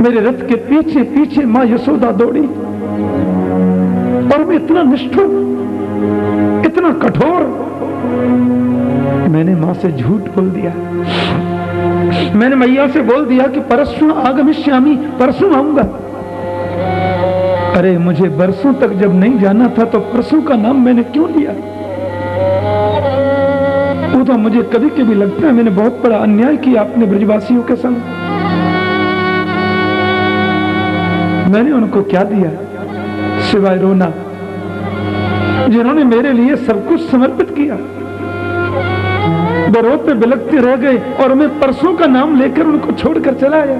मेरे रथ के पीछे पीछे मां यशोदा दौड़ी और मैं इतना निष्ठुर, इतना कठोर, मैंने मां से झूठ बोल दिया। मैंने मैया से बोल दिया कि परसों आगमिष्यामि, परसों आऊंगा। अरे मुझे बरसों तक जब नहीं जाना था तो परसों का नाम मैंने क्यों लिया? वो तो मुझे कभी कभी लगता है मैंने बहुत बड़ा अन्याय किया अपने ब्रजवासियों के संग। मैंने उनको क्या दिया सिवाय रोना, जिन्होंने मेरे लिए सब कुछ समर्पित किया। रोते बिलखते रह गए और मैं परसों का नाम लेकर उनको छोड़कर चला आया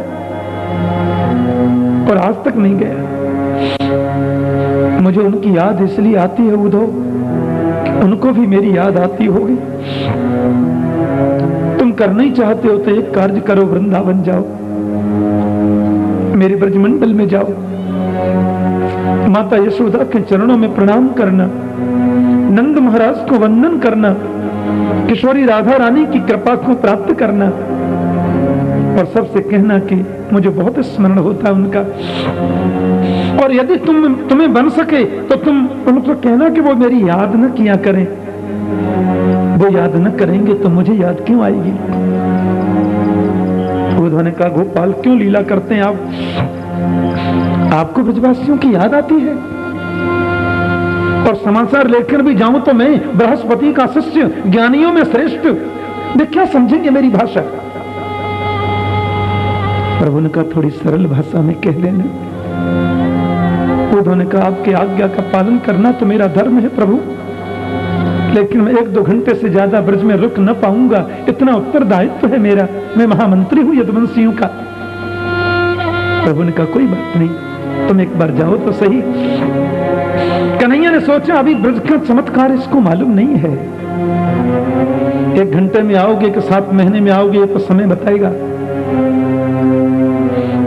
और आज तक नहीं गया। मुझे उनकी याद इसलिए आती है उद्धव, उनको भी मेरी याद आती होगी। तुम करना ही चाहते हो तो एक कार्य करो, वृंदावन जाओ, मेरे ब्रजमंडल में जाओ, माता यशोदा के चरणों में प्रणाम करना, नंद महाराज को वंदन करना, किशोरी राधा रानी की कृपा को प्राप्त करना और सबसे कहना कि मुझे बहुत स्मरण होता है उनका। और यदि तुम्हें बन सके तो तुम उनको कहना कि वो मेरी याद न किया करें। वो याद न करेंगे तो मुझे याद क्यों आएगी? उद्धव ने कहा, गोपाल क्यों लीला करते हैं आप? आपको ब्रजवासियों की याद आती है? और समाचार लेकर भी जाऊं तो मैं बृहस्पति का शिष्य, ज्ञानियों में श्रेष्ठ, वे क्या समझेंगे मेरी भाषा? प्रभु ने कहा, थोड़ी सरल भाषा में कह देना। उन्होंने कहा, आपकी आज्ञा का पालन करना तो मेरा धर्म है प्रभु, लेकिन मैं 1-2 घंटे से ज्यादा ब्रज में रुक न पाऊंगा, इतना उत्तरदायित्व है मेरा, मैं महामंत्री हूं यदुवंशियों का। प्रभु ने कहा, कोई बात नहीं, तुम एक बार जाओ तो सही। कन्हैया ने सोचा अभी ब्रज का चमत्कार इसको मालूम नहीं है। 1 घंटे में आओगे कि 7 महीने में आओगे ये तो समय बताएगा।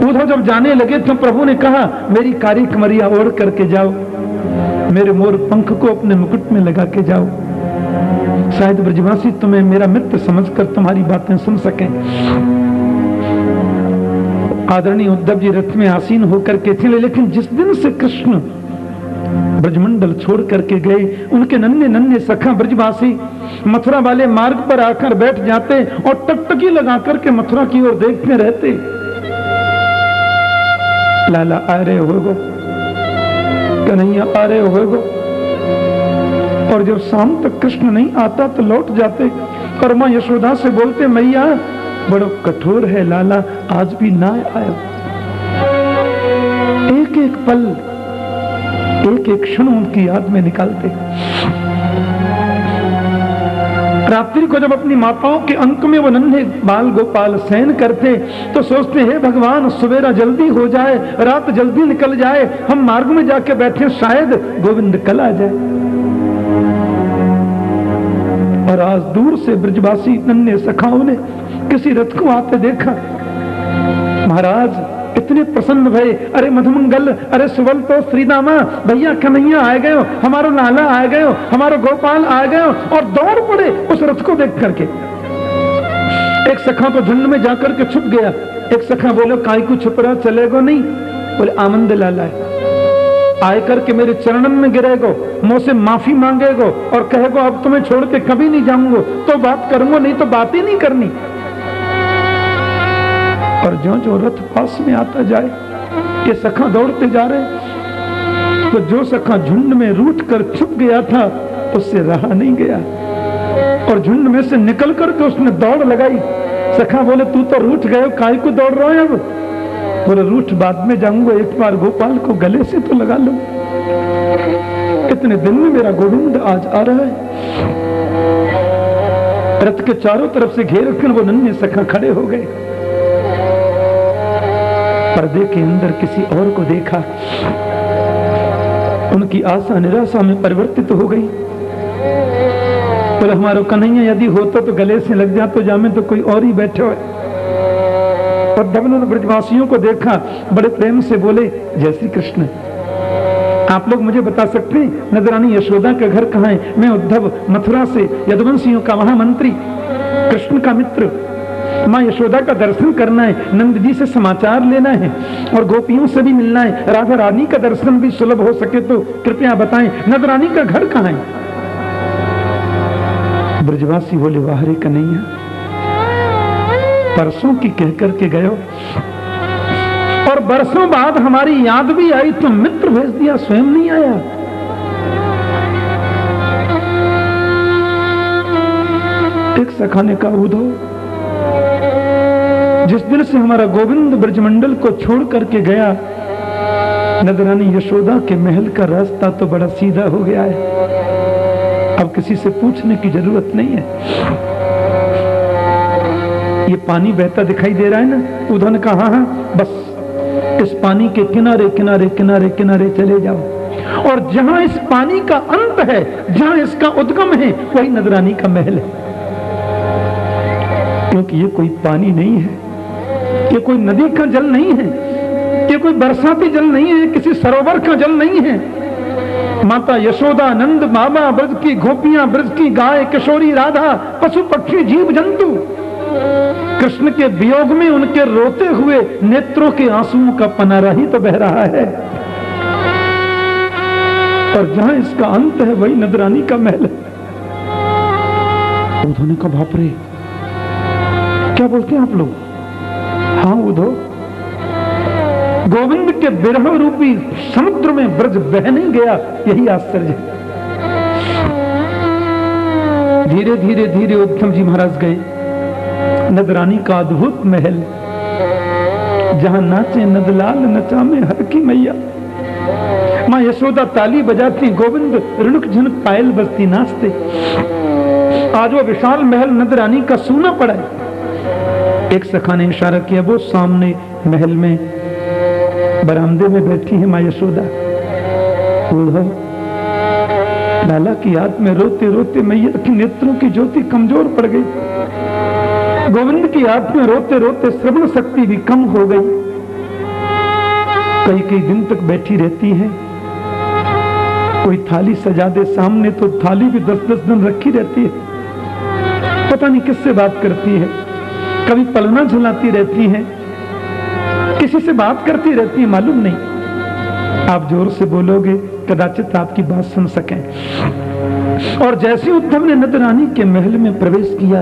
उद्धव जब जाने लगे तो प्रभु ने कहा, मेरी कारी कमरिया ओढ़ करके जाओ, मेरे मोर पंख को अपने मुकुट में लगा के जाओ, शायद ब्रजवासी तुम्हें मेरा मित्र समझकर तुम्हारी बातें सुन सकें। आदरणीय उद्धव जी रथ में आसीन होकर के चले, लेकिन जिस दिन से कृष्ण ब्रजमंडल छोड़ करके गए, उनके नन्हे नन्हे सखा ब्रजवासी मथुरा वाले मार्ग पर आकर बैठ जाते और टकटकी लगा करके मथुरा की ओर देखते रहते। लाला आ रहे होगो, कन्हैया आ रहे होगो, और जब शाम तक कृष्ण नहीं आता तो लौट जाते और मां यशोदा से बोलते, मैया बड़ो कठोर है लाला, आज भी ना आया। एक एक पल, एक एक क्षण उनकी याद में निकालते। रात्रि को जब अपनी माताओं के अंक में वो नन्हे बाल गोपाल शयन करते तो सोचते, हे भगवान सवेरा जल्दी हो जाए, रात जल्दी निकल जाए, हम मार्ग में जाके बैठे, शायद गोविंद कल आ जाए। और आज दूर से ब्रजवासी नन्हे सखाओं ने किसी रथ को आते देखा, महाराज इतने प्रसन्न भये, अरे मधुमंगल, अरे सुबल तो श्रीदामा, भैया कन्हैया आ गए हो, हमारा लाला आ गए हो, हमारा गोपाल आ गए हो, और दौड़ पड़े उस रथ को देख करके। एक सखा तो झुंड में जाकर के छुप गया। एक सखा बोले, काय को छुप रहा, चलेगो नहीं? बोले, आनंद लाला है, आए करके मेरे चरणन में गिरेगो, मुंह से माफी मांगेगो और कहेगो अब तुम्हें छोड़ के कभी नहीं जाऊंगो तो बात करूंगा, नहीं तो बात ही नहीं करनी। और जो रथ पास में आता जाए, ये सखा दौड़ते जा रहे, तो जो सखा झुंड में रूठ कर छुप गया था उससे रहा नहीं गया और झुंड में से निकल करके उसने दौड़ लगाई। सखा बोले, तू तो रूठ गए, काय को दौड़ रहा है? अब बोले, रूठ बाद में जाऊंगा, एक बार गोपाल को गले से तो लगा लो। इतने दिन में मेरा गोविंद आज आ रहा है। रथ के चारों तरफ से घेर कर वो नन्हे सखा खड़े हो गए। पर्दे के अंदर किसी और को देखा, उनकी आशा निराशा में परिवर्तित हो गई। बोले, हमारा कन्हैया यदि होता तो गले से लग जाता, जामे तो कोई और ही बैठे हो। और जब उन्होंने ब्रजवासियों को देखा, बड़े प्रेम से बोले, जय श्री कृष्ण, आप लोग मुझे बता सकते हैं नजरानी यशोदा का घर कहाँ है? मैं उद्धव मथुरा से, यदुवंशियों का महामंत्री, कृष्ण का मित्र, माँ यशोदा का दर्शन करना है, नंद जी से समाचार लेना है और गोपियों से भी मिलना है। राधा रानी का दर्शन भी सुलभ हो सके तो कृपया बताएं, नंद रानी का घर कहाँ है? ब्रजवासी बोले, वाह रे कन्हैया, परसों की कह करके गयो और बरसों बाद हमारी याद भी आई तो मित्र भेज दिया, स्वयं नहीं आया। एक सखा ने कहा, उधो जिस दिन से हमारा गोविंद ब्रजमंडल को छोड़ करके गया, नंदरानी यशोदा के महल का रास्ता तो बड़ा सीधा हो गया है, अब किसी से पूछने की जरूरत नहीं है। ये पानी बहता दिखाई दे रहा है ना? उधो ने कहा, हाँ बस इस पानी के किनारे किनारे किनारे किनारे चले जाओ और जहां इस पानी का अंत है, जहां इसका उद्गम है, वही नंदरानी का महल है। क्योंकि ये कोई पानी नहीं है, ये कोई नदी का जल नहीं है, ये कोई बरसाती जल नहीं है, किसी सरोवर का जल नहीं है। माता यशोदा, नंद बाबा, ब्रज की गोपियां, ब्रज की गाय, किशोरी राधा, पशु पक्षी जीव जंतु कृष्ण के वियोग में उनके रोते हुए नेत्रों के आंसुओं का पनारा ही तो बह रहा है। और जहां इसका अंत है वही नंदरानी का महल है। उद्धव ने कहा, बाप रे, क्या बोलते हैं आप लोग? हाँ उद्धव, गोविंद के विरह रूपी समुद्र में ब्रज बह नहीं गया, यही आश्चर्य है। धीरे धीरे धीरे उद्धव जी महाराज गए नंदरानी का अद्भुत महल, जहां नाचे नंदलाल नचा में हर की मैया। मां यशोदा ताली बजाती, गोविंद ऋणुक झुनक पायल बजती नाचते। आज वो विशाल महल नंदरानी का सूना पड़ा है। एक सखा ने इशारा किया, वो सामने महल में बरामदे में बैठी है मां यशोदा। उद्धव लाला की याद में रोते रोते मैया की नेत्रों की ज्योति कमजोर पड़ गई। गोविंद की याद में रोते रोते श्रवण शक्ति भी कम हो गई। कई कई दिन तक बैठी रहती है। कोई थाली सजा दे सामने तो थाली भी 10-10 दिन रखी रहती है। पता नहीं किससे बात करती है, कभी पलना झुलाती रहती है, किसी से बात करती रहती है, मालूम नहीं। आप जोर से बोलोगे कदाचित आपकी बात सुन सकें। और जैसे उद्धव ने नंदरानी के महल में प्रवेश किया,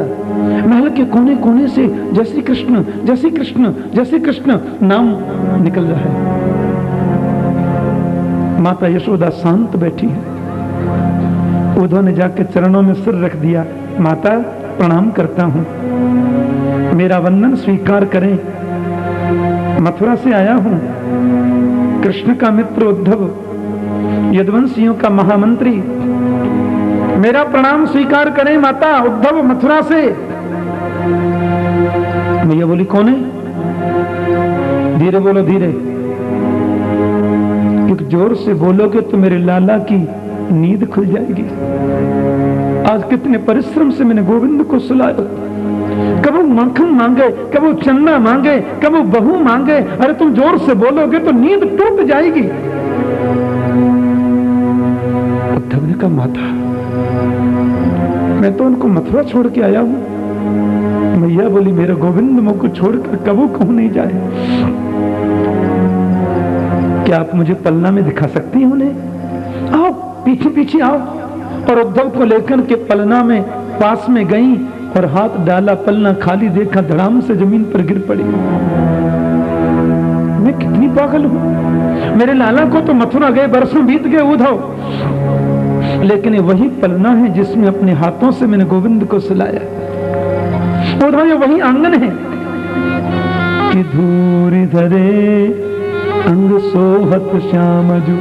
महल के कोने कोने से जय श्री कृष्ण, जय श्री कृष्ण, जय श्री कृष्ण नाम निकल रहा है। माता यशोदा शांत बैठी है। उद्धव ने जाकर चरणों में सिर रख दिया, माता प्रणाम करता हूं, मेरा वंदन स्वीकार करें। मथुरा से आया हूं, कृष्ण का मित्र उद्धव, यदुवंशियों का महामंत्री, मेरा प्रणाम स्वीकार करें माता। उद्धव मथुरा से। मैया बोली, कौन है? धीरे बोलो, धीरे, क्योंकि जोर से बोलोगे तो मेरे लाला की नींद खुल जाएगी। आज कितने परिश्रम से मैंने गोविंद को सुलाया, कब वो मक्खन मांगे, कब वो चन्ना मांगे, कब वो बहू मांगे। अरे तुम जोर से बोलोगे तो नींद टूट जाएगी। उद्धव ने कहा, माता मैं तो उनको मथुरा छोड़ के आया हूं। मैया बोली, मेरे गोविंद मुझको छोड़कर कबू कहूं नहीं जाए। क्या आप मुझे पलना में दिखा सकती हैं उन्हें? आओ पीछे पीछे आओ। और उद्धव को लेकर के पलना में पास में गई और हाथ डाला, पलना खाली देखा, धड़ाम से जमीन पर गिर पड़ी। मैं कितनी पागल हूं, मेरे लाला को तो मथुरा गए बरसों बीत गए उद्धव, लेकिन वही पलना है जिसमें अपने हाथों से मैंने गोविंद को सुलाया। उद्धव ये वही आंगन है कि धूरी धरे अंग सोहत श्यामजू,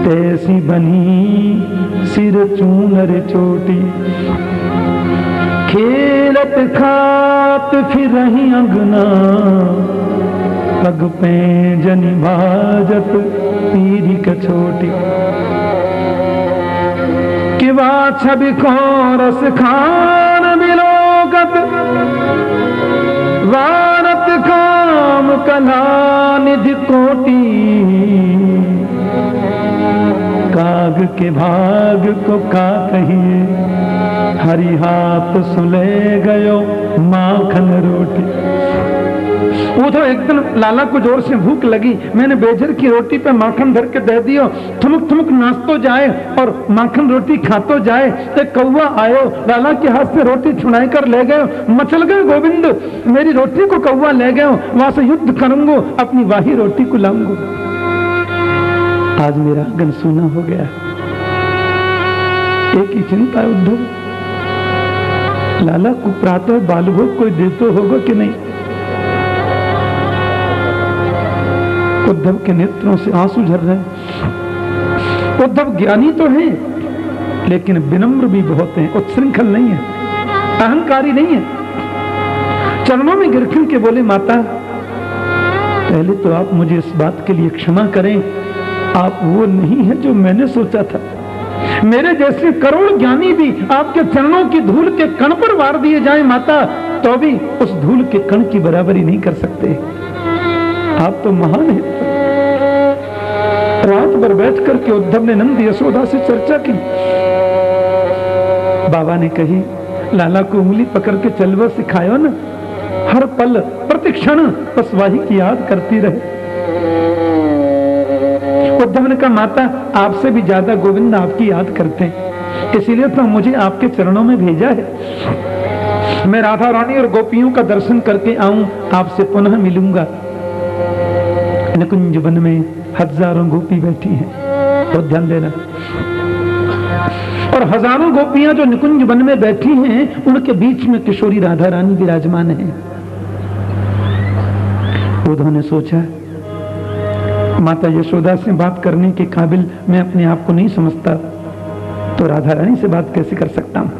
तैसी बनी सिर चूनर चोटी, खेलत खात फिर रही अंगना, पग पैंजनी भाजत पीरी कछोटी, कि छवि को रस खान बिलोकत, वारत काम कला निधि कोटि, काग के भाग को का कहिए, हरि हाथ सुले गयो माखन रोटी। वो तो एक दिन लाला को जोर से भूख लगी, मैंने बेजर की रोटी पे माखन धर के दे दियो, थमुक थमुक नाचतो जाए और माखन रोटी खातो जाए। तो कौवा आयो, लाला के हाथ से रोटी छुड़ाई कर ले गए, मचल गए गोविंद, मेरी रोटी को कौवा ले गए, वहां से युद्ध करूंगा, अपनी वाही रोटी को लाऊंगा। आज मेरा आंगन सूना हो गया। एक ही चिंता है उद्धव, लाला को प्रातः बालभोग कोई देते होगा कि नहीं। उद्धव के नेत्रों से आंसू झर रहे। उद्धव ज्ञानी तो हैं, लेकिन विनम्र भी बहुत हैं, उच्छृंखल नहीं है, अहंकारी नहीं है। चरणों में गिर के बोले, माता पहले तो आप मुझे इस बात के लिए क्षमा करें, आप वो नहीं है जो मैंने सोचा था। मेरे जैसे करोड़ ज्ञानी भी आपके चरणों की धूल के कण पर वार दिए जाएं माता, तो भी उस धूल के कण की बराबरी नहीं कर सकते। आप तो महान हैं। रात भर बैठ करके उद्धव ने नंद यशोदा से चर्चा की। बाबा ने कही, लाला को उंगली पकड़ के चलवा सिखायो ना, हर पल प्रतिक्षण बस वाही की याद करती रहे। उद्धव ने कहा, माता आपसे भी ज्यादा गोविंद आपकी याद करते हैं, इसीलिए तो मुझे आपके चरणों में भेजा है। मैं राधा रानी और गोपियों का दर्शन करके आऊं, आपसे पुनः मिलूंगा। निकुंज वन में हजारों गोपी बैठी हैं, बहुत ध्यान देना। और हजारों गोपियां जो निकुंज वन में बैठी हैं, उनके बीच में किशोरी राधा रानी विराजमान है। उन्होंने सोचा, माता यशोदा से बात करने के काबिल मैं अपने आप को नहीं समझता, तो राधा रानी से बात कैसे कर सकता हूं।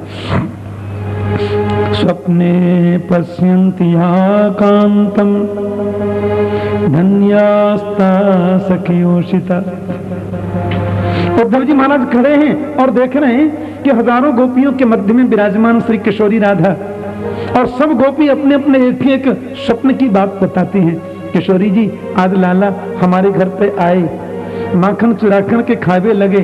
स्वप्ने पश्यन्ति कांतम धन्यास्ता सखियोषिता। उद्धव जी महाराज खड़े हैं और देख रहे हैं कि हजारों गोपियों के मध्य में विराजमान श्री किशोरी राधा, और सब गोपी अपने अपने एक स्वप्न की बात बताती हैं। किशोरी जी, आज लाला हमारे घर पे आए, माखन चुराखन के खावे लगे,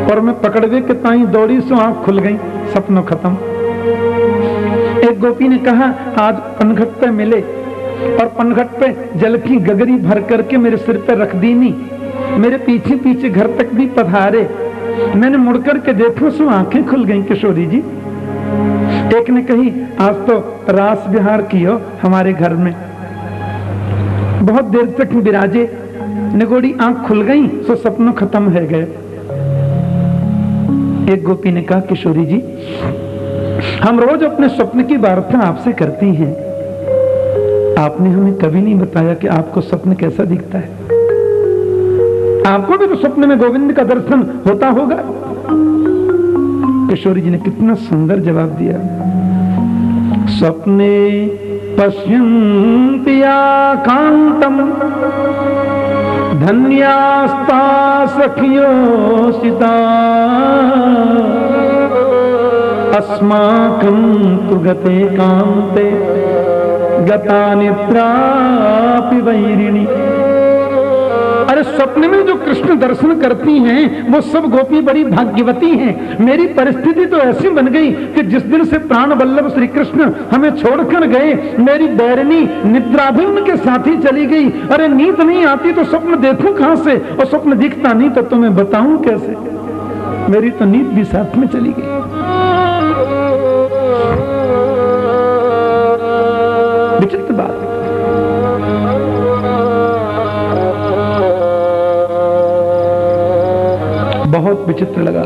और मैं पकड़वे के ताई दौड़ी सो आंख खुल गई, सपनों खत्म। एक गोपी ने कहा, आज पनघट पे मिले और पनघट पे जल की गगरी भर करके मेरे सिर पे रख दी, नहीं मेरे पीछे पीछे घर तक भी पधारे, मैंने मुड़ करके देखो सो आंखें खुल गई किशोरी जी। एक ने कही, आज तो रास विहार कियो हमारे घर में, बहुत देर तक विराजे, निगोड़ी आंख खुल गई सो सपनों खत्म है गए। एक गोपी ने कहा, किशोरी जी हम रोज अपने स्वप्न की वार्ता आपसे करती हैं, आपने हमें कभी नहीं बताया कि आपको स्वप्न कैसा दिखता है। आपको भी तो स्वप्न में गोविंद का दर्शन होता होगा। किशोरी जी ने कितना सुंदर जवाब दिया। स्वप्ने पश्यन्ति कांतम धन्यास्ता सखियोषिता, अस्माकं तु गते कांते गता निद्रापि वैरिणी। अरे स्वप्न में जो कृष्ण दर्शन करती हैं वो सब गोपी बड़ी भाग्यवती हैं। मेरी परिस्थिति तो ऐसी बन गई कि जिस दिन से प्राण वल्लभ श्री कृष्ण हमें छोड़कर गए, मेरी बैरनी निद्रा भी उनके साथ ही चली गई। अरे नींद नहीं आती तो स्वप्न देखूं कहां से, और स्वप्न दिखता नहीं तो तुम्हें बताऊं कैसे। मेरी तो नींद भी साथ में चली गई। विचित्र बात है। बहुत विचित्र लगा।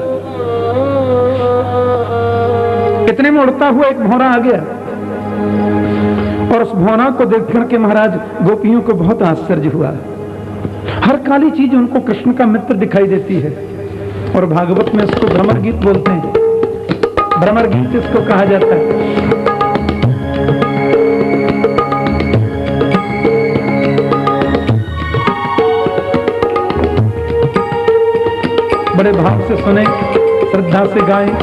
इतने में उड़ता हुआ एक भौरा आ गया, और उस भौरा को देख करके महाराज गोपियों को बहुत आश्चर्य हुआ। हर काली चीज उनको कृष्ण का मित्र दिखाई देती है, और भागवत में इसको भ्रमर गीत बोलते हैं। भ्रमर गीत इसको कहा जाता है। बड़े भाव से सुने, श्रद्धा से गाएं।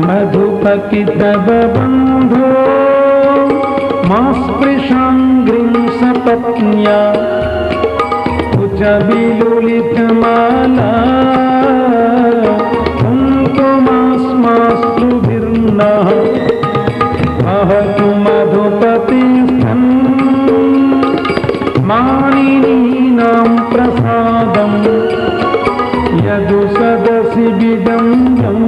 मधुपति तब बंधो मास्पृशांग्रिं सपत्न्या विलुलित माला कुङ्कुमाश्माश्रुभिर्नः अहतु मधुपति मानिनीनां प्रसादं यदु सदसि विडम्बं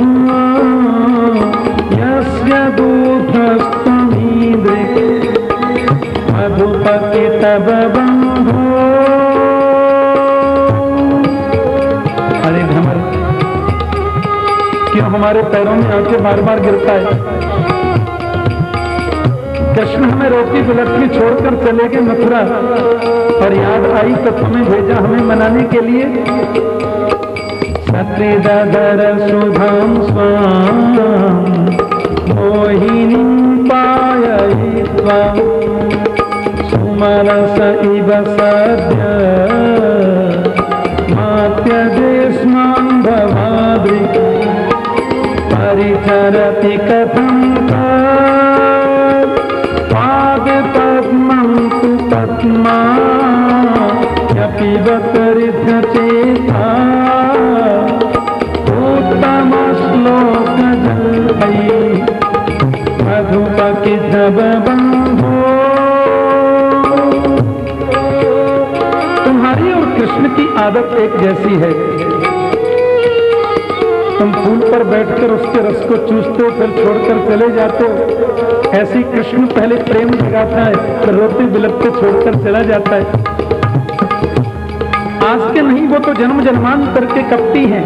यस्य दूतस्त्वमीदृक् मधुपति तव बन्धो। अरे भ्रमर, क्यों हमारे पैरों में आके बार बार गिरता है? कृष्ण हमें रोटी बिलखनी छोड़कर चले गए मथुरा, और याद आई तो तुम्हें भेजा हमें मनाने के लिए। सत्रिदधर सुधाम स्वाम मोहिनी पाययित्वा सुमरस इव सद्य मात्यजेष्मान् भवादृक् परिचरति कथं पादपद्मं तु पद्मा यपिबतरिध्यचेता उत्तमश्लोकजल्पैः मधुपकिधबबन्धो। तुम्हारी और कृष्ण की आदत एक जैसी है। तुम फूल पर बैठकर उसके रस को चूसते हो, फिर छोड़कर चले जाते हो। ऐसी कृष्ण पहले प्रेम जगाता है, फिर रोते बिलखते छोड़कर चला जाता है। आज के नहीं, वो तो जन्म जन्मांतर के कपटी हैं।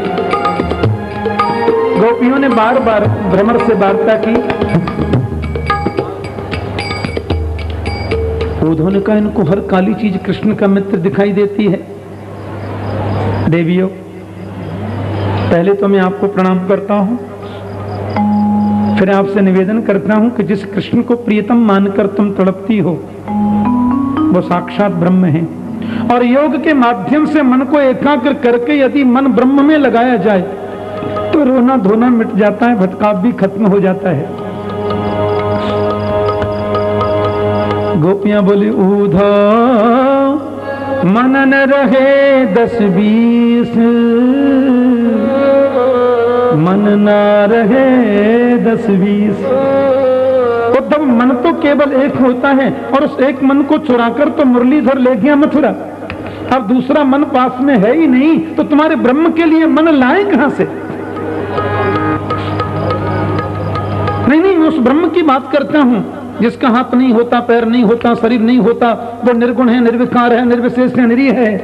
गोपियों ने बार बार भ्रमर से वार्ता की। उद्धव ने कहा, इनको हर काली चीज कृष्ण का मित्र दिखाई देती है। देवियों, पहले तो मैं आपको प्रणाम करता हूं, फिर आपसे निवेदन करता हूं कि जिस कृष्ण को प्रियतम मानकर तुम तड़पती हो, वो साक्षात ब्रह्म है। और योग के माध्यम से मन को एकाग्र करके यदि मन ब्रह्म में लगाया जाए तो रोना धोना मिट जाता है, भटकाव भी खत्म हो जाता है। गोपियां बोली, उद्धव मन न रहे 10-20, मन ना रहे 10-20। उद्धव, मन तो केवल एक होता है, और उस एक मन को चुराकर तो मुरलीधर ले गया मथुरा। अब दूसरा मन पास में है ही नहीं, तो तुम्हारे ब्रह्म के लिए मन लाए कहां से? नहीं, मैं उस ब्रह्म की बात करता हूं जिसका हाथ नहीं होता, पैर नहीं होता, शरीर नहीं होता, वो निर्गुण है, निर्विकार है, निर्विशेष है, निरीह है।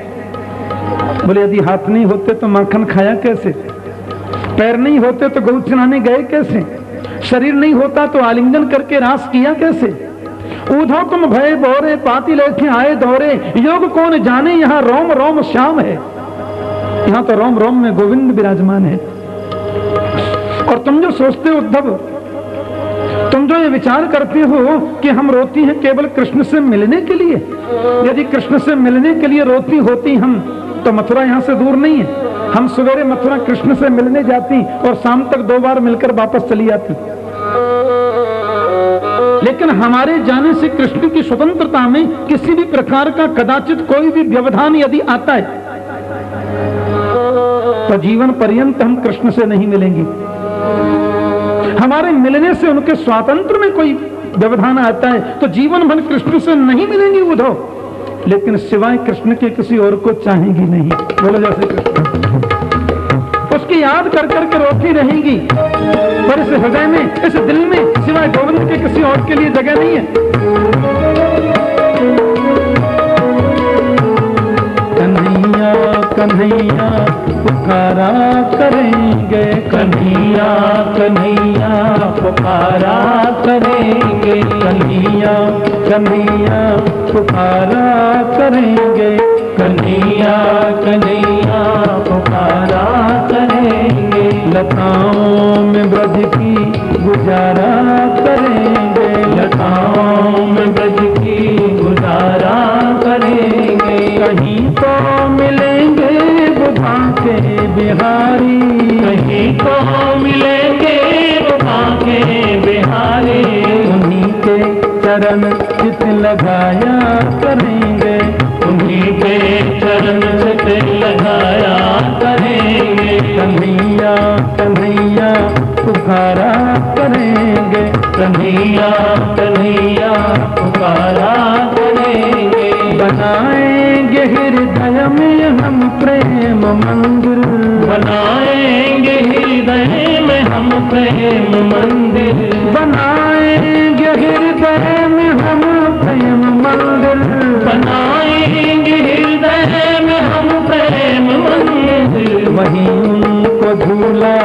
बोले, यदि हाथ नहीं होते तो माखन खाया कैसे? पैर नहीं होते तो गौ चराने गए कैसे? शरीर नहीं होता तो आलिंगन करके रास किया कैसे? उद्धव तुम भय बोरे पाती लेके आए दौरे, योग कौन जाने यहाँ रोम रोम श्याम है। यहाँ तो रोम रोम में गोविंद विराजमान है। और तुम जो सोचते हो उद्धव, तुम जो ये विचार करते हो कि हम रोती हैं केवल कृष्ण से मिलने के लिए, यदि कृष्ण से मिलने के लिए रोती होती हम, तो मथुरा यहाँ से दूर नहीं है। हम सवेरे मथुरा कृष्ण से मिलने जाती और शाम तक 2 बार मिलकर वापस चली आती। लेकिन हमारे जाने से कृष्ण की स्वतंत्रता में किसी भी प्रकार का कदाचित कोई भी व्यवधान यदि आता है तो जीवन पर्यंत हम कृष्ण से नहीं मिलेंगे। हमारे मिलने से उनके स्वातंत्र में कोई व्यवधान आता है तो जीवन भर कृष्ण से नहीं मिलेंगे उद्धव, लेकिन सिवाय कृष्ण के किसी और को चाहेंगी नहीं। बोलो जैसे कृष्ण, उसकी याद कर करके रोती रहेंगी, पर इस हृदय में, इस दिल में सिवाय गोविंद के किसी और के लिए जगह नहीं है। कन्हैया कन्हैया पुकारा करेंगे, कन्हैया कन्हैया पुकारा करेंगे, कन्हैया कन्हैया पुकारा करेंगे, कन्हैया कन्हैया पुकारा करेंगे। लताओं में ब्रज की गुजारा करेंगे, लताओं में ब्रज की गुजारा करेंगे। कहीं तो मिलेंगे बुधा के बिहारी, कहीं तो मिलेंगे बुधा के बिहारी। उन्हीं के चरण चित लगाया करेंगे, उन्हीं के चरण कन्हैया कन्हैया पुकारा करेंगे, कन्हैया कन्हैया पुकारा करेंगे। बनाएंगे हृदय में हम प्रेम मंदिर, बनाएंगे हृदय में हम प्रेम मंदिर, बनाएंगे हृदय में हम प्रेम मंदिर, बनाएंगे हृदय में हम प्रेम मंदिर। वहीं उनको झूला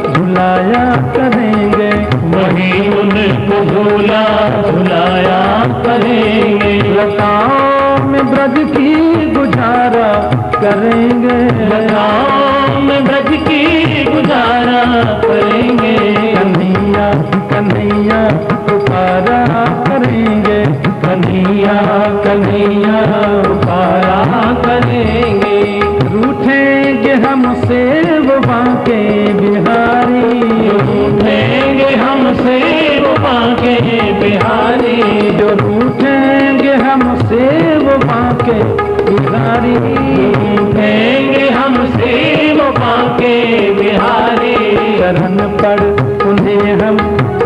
झुलाया करेंगे, वहीं उनको झूला झुलाया करेंगे। लताओं में ब्रज की गुजारा करेंगे, लताओं में ब्रज की गुजारा करेंगे। कन्हैया कन्हैया पुकारा करेंगे, कन्हैया कन्हैया पुकारा करेंगे। रूठेंगे हमसे वो बांके बिहारी, रूठेंगे हमसे वो बांके बिहारी, जो रूठेंगे हमसे वो बांके बिहारी, रूठेंगे हमसे वो बांके बिहारी। चरण पर उन्हें हम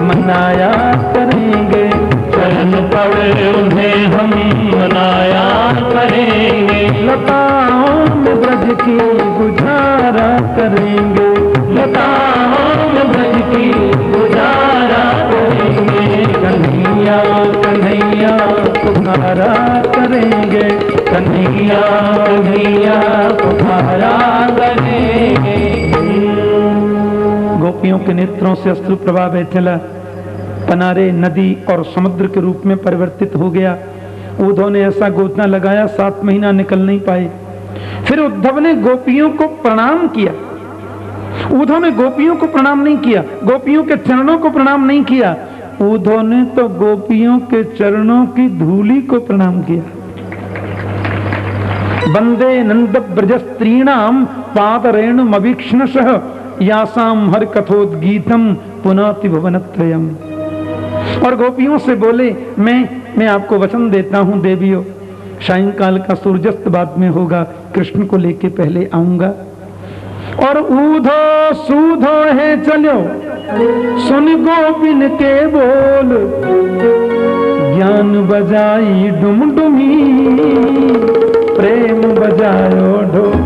मनाया करेंगे, चरण पर उन्हें हम मनाया करेंगे। लताओं में ब्रज की गुजारा करेंगे, लताओं में ब्रज की गुजारा करेंगे। कन्हैया कन्हैया पुकारा करेंगे, कन्हैया कन्हैया पुकारा करेंगे। गोपियों के नेत्रों से अश्रु प्रवाह बह चला, किनारे नदी और समुद्र के रूप में परिवर्तित हो गया। उद्धव ने ऐसा गोतना लगाया 7 महीना निकल नहीं पाए। फिर उद्धव ने गोपियों को प्रणाम किया। उद्धव ने गोपियों को प्रणाम नहीं किया, गोपियों के चरणों को प्रणाम नहीं किया, उद्धव ने तो गोपियों के चरणों की धूली को प्रणाम किया। वंदे नंद ब्रज स्त्रीणाम पादरेणुम अवीक्षणशः यासाम हर कथोद्गीतम पुनाति भुवनत्रयम्। और गोपियों से बोले, मैं आपको वचन देता हूं देवियों, सायंकाल का सूर्यास्त बाद में होगा, कृष्ण को लेके पहले आऊंगा। और ऊधो सूधो है चलो सुन गोपिन के बोल, ज्ञान बजाई डुमडुमी प्रेम बजायो ढोल।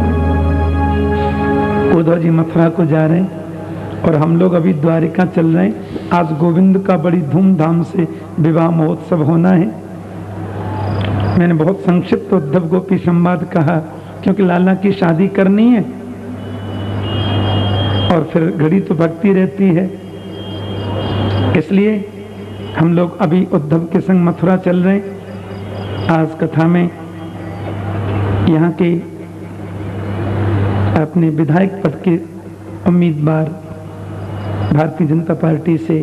उद्धव जी मथुरा को जा रहे हैं और हम लोग अभी द्वारिका चल रहे हैं। आज गोविंद का बड़ी धूमधाम से विवाह महोत्सव होना है। मैंने बहुत संक्षिप्त उद्धव गोपी संवाद कहा, क्योंकि लाला की शादी करनी है और फिर घड़ी तो भक्ति रहती है, इसलिए हम लोग अभी उद्धव के संग मथुरा चल रहे हैं। आज कथा में यहाँ के अपने विधायक पद के उम्मीदवार भारतीय जनता पार्टी से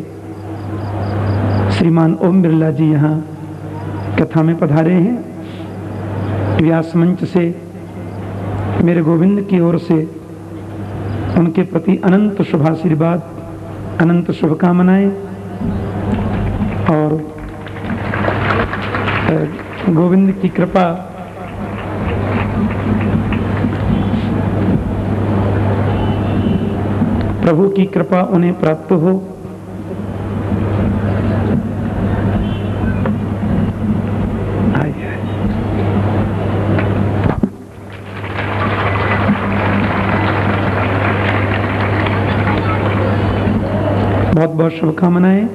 श्रीमान ओम बिरला जी यहाँ कथा में पधारे हैं। व्यास मंच से मेरे गोविंद की ओर से उनके प्रति अनंत शुभाशीर्वाद, अनंत शुभकामनाएं और गोविंद की कृपा प्रभु की कृपा उन्हें प्राप्त हो। बहुत बहुत शुभकामनाएं